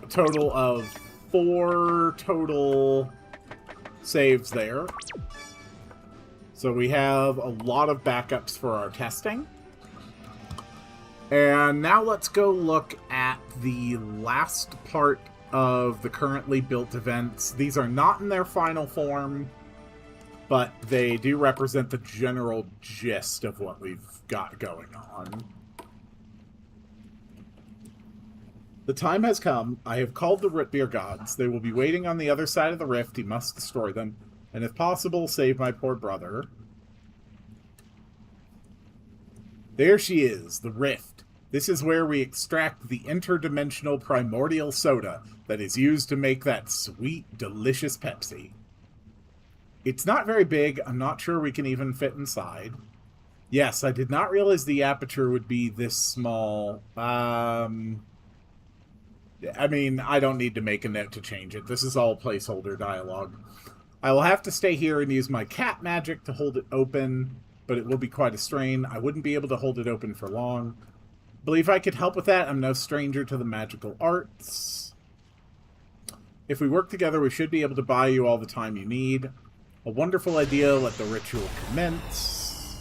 S1: a total of 4 total saves there. So we have a lot of backups for our testing. And now let's go look at the last part of the currently built events. These are not in their final form, but they do represent the general gist of what we've got going on. The time has come. I have called the root beer gods. They will be waiting on the other side of the rift. You must destroy them, and if possible, save my poor brother. There she is, the rift. This is where we extract the interdimensional primordial soda that is used to make that sweet, delicious Pepsi. It's not very big. I'm not sure we can even fit inside. Yes, I did not realize the aperture would be this small. I mean, I don't need to make a note to change it. This is all placeholder dialogue. I will have to stay here and use my cat magic to hold it open, but it will be quite a strain. I wouldn't be able to hold it open for long. Believe I could help with that. I'm no stranger to the magical arts. If we work together, we should be able to buy you all the time you need. A wonderful idea. Let the ritual commence.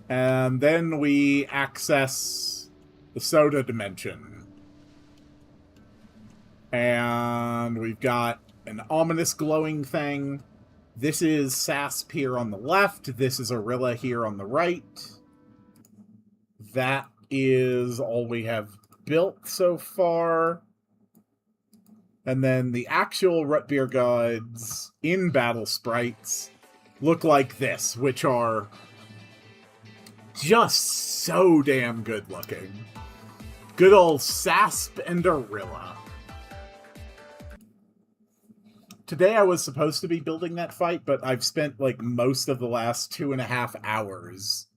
S1: And then we access the soda dimension. And we've got an ominous glowing thing. This is Sassp here on the left. This is Arilla here on the right. That is all we have built so far. And then the actual root beer gods in battle sprites look like this, which are just so damn good looking. Good old Sassp and Arilla. Today I was supposed to be building that fight, but I've spent like most of the last 2.5 hours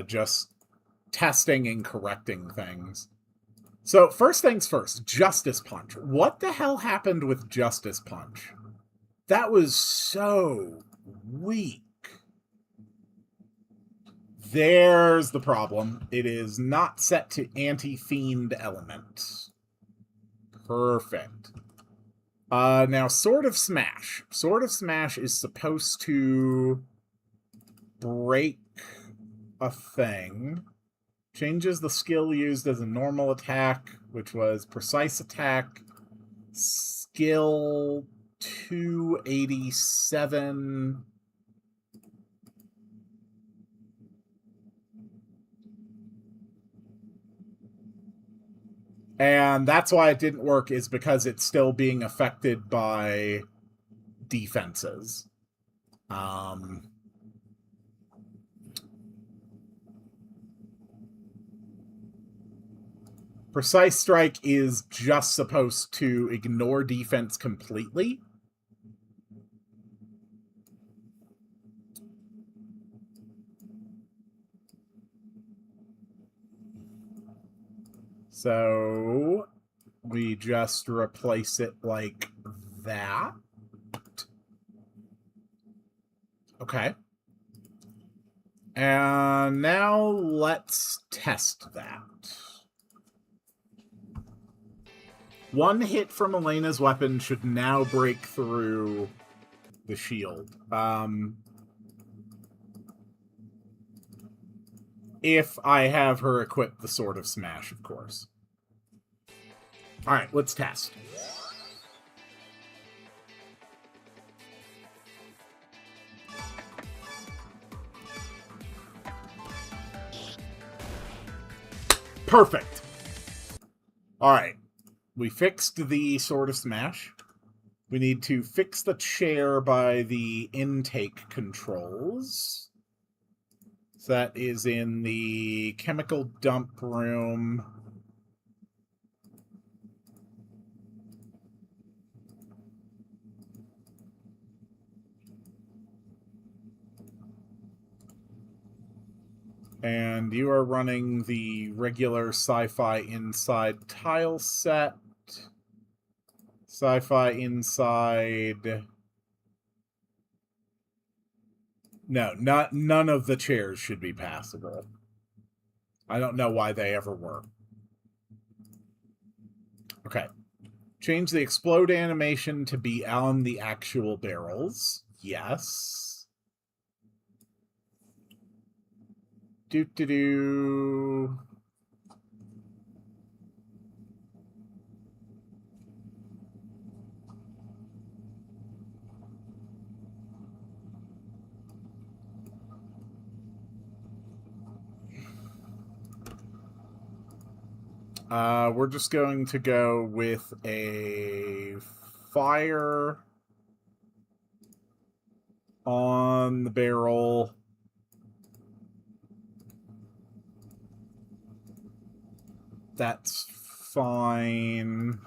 S1: just testing and correcting things. So first things first, Justice Punch. What the hell happened with Justice Punch? That was so weak. There's the problem. It is not set to anti-fiend element. Perfect. Now, Sword of Smash. Sword of Smash is supposed to break a thing. Changes the skill used as a normal attack, which was Precise Attack, Skill 287. And that's why it didn't work, is because it's still being affected by defenses. Precise Strike is just supposed to ignore defense completely. So we just replace it like that. Okay. And now let's test that. One hit from Elena's weapon should now break through the shield. If I have her equip the Sword of Smash, of course. Alright, let's test. Perfect! Alright. We fixed the Sword of Smash. We need to fix the chair by the intake controls. So that is in the chemical dump room. And you are running the regular sci-fi inside tile set. Sci-fi inside... No, none of the chairs should be passable. I don't know why they ever were. Okay. Change the explode animation to be on the actual barrels. Yes. Do-do-do. We're just going to go with a fire on the barrel. That's fine.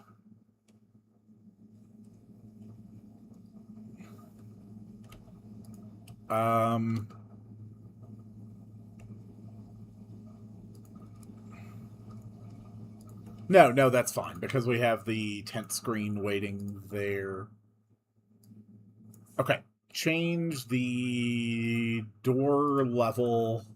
S1: No, that's fine, because we have the tent screen waiting there. Okay, change the door level.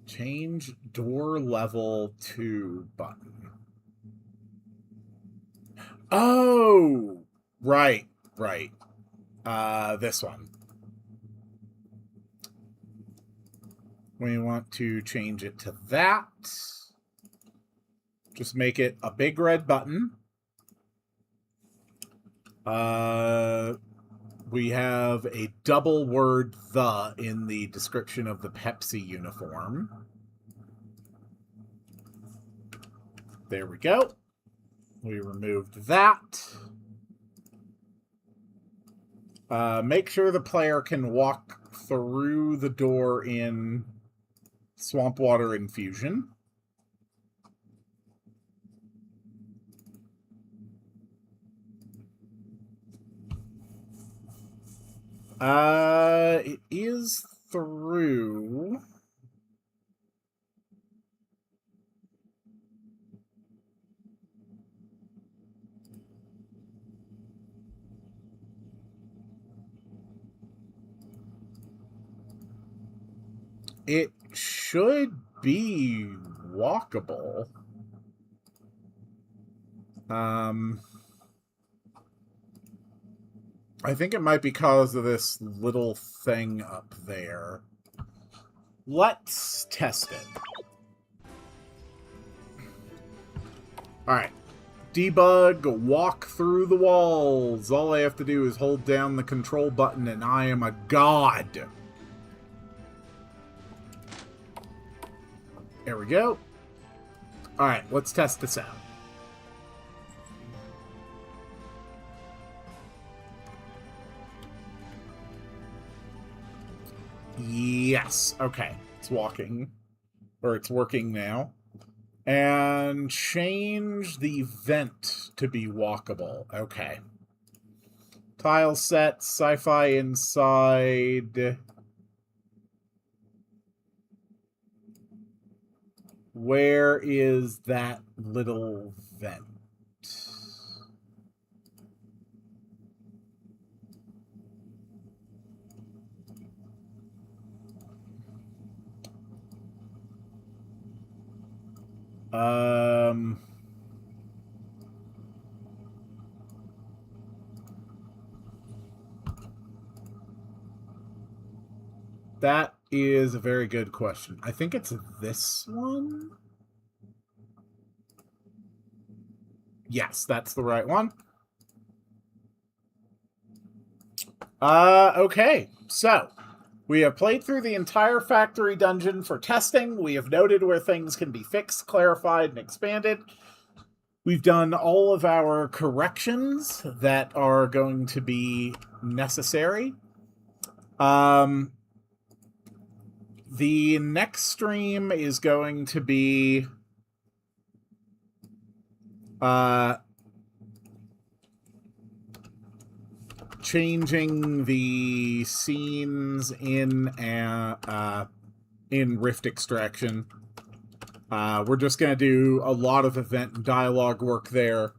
S1: Change door level to button. Oh! Right. This one. We want to change it to that. Just make it a big red button. We have a double word "the" in the description of the Pepsi uniform. There we go. We removed that. Make sure the player can walk through the door in Swamp Water Infusion. It is through... It should be walkable. I think it might be because of this little thing up there. Let's test it. Alright. Debug, walk through the walls. All I have to do is hold down the control button and I am a god. There we go. Alright, let's test this out. Yes. Okay. It's walking. Or it's working now. And change the vent to be walkable. Okay. Tile set, sci-fi inside. Where is that little vent? That is a very good question. I think it's this one. Yes, that's the right one. Okay, so we have played through the entire factory dungeon for testing. We have noted where things can be fixed, clarified, and expanded. We've done all of our corrections that are going to be necessary. The next stream is going to be changing the scenes in Rift Extraction. We're just going to do a lot of event and dialogue work there,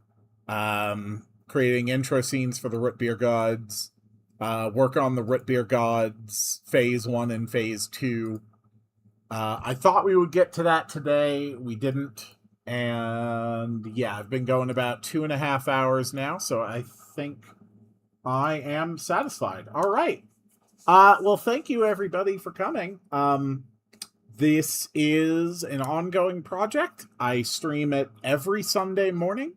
S1: creating intro scenes for the Root Beer Gods, work on the Root Beer Gods Phase 1 and Phase 2. I thought we would get to that today. We didn't. And yeah, I've been going about 2.5 hours now, so I think I am satisfied. All right. Well, thank you everybody for coming. This is an ongoing project. I stream it every Sunday morning.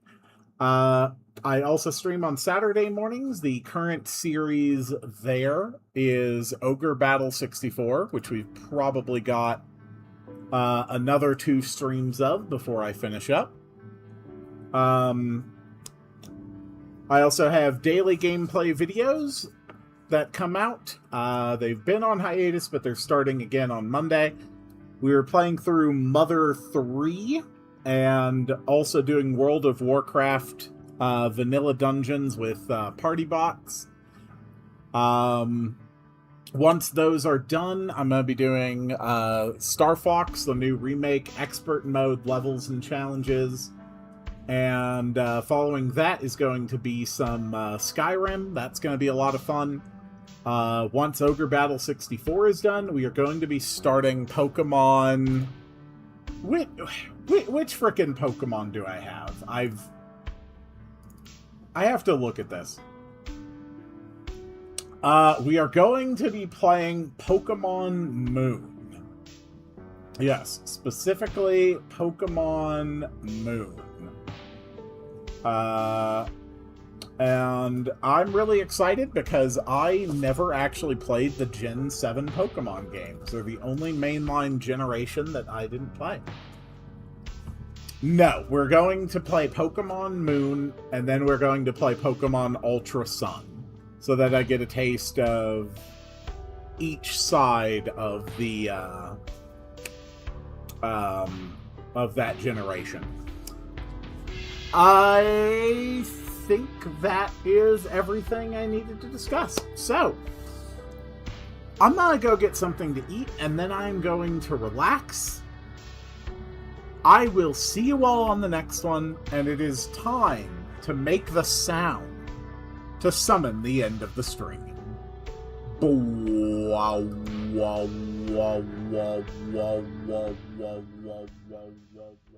S1: I also stream on Saturday mornings. The current series there is Ogre Battle 64, which we've probably got another 2 streams of before I finish up. I also have daily gameplay videos that come out. They've been on hiatus, but they're starting again on Monday. We were playing through Mother 3 and also doing World of Warcraft vanilla dungeons with party bots. Once those are done, I'm going to be doing Star Fox, the new remake, expert mode, levels and challenges. And following that is going to be some Skyrim. That's going to be a lot of fun. Once Ogre Battle 64 is done, we are going to be starting Pokemon... Which frickin' Pokemon do I have? I have to look at this. We are going to be playing Pokemon Moon. Yes, specifically Pokemon Moon. And I'm really excited because I never actually played the Gen 7 Pokemon games. They're the only mainline generation that I didn't play. No, we're going to play Pokemon Moon, and then we're going to play Pokemon Ultra Sun, so that I get a taste of each side of the of that generation. I think that is everything I needed to discuss. So, I'm gonna go get something to eat, and then I'm going to relax. I will see you all on the next one, and it is time to make the sound to summon the end of the stream. Wow, wow, wow, wow, wow, wow, wow, wow, wow, wow.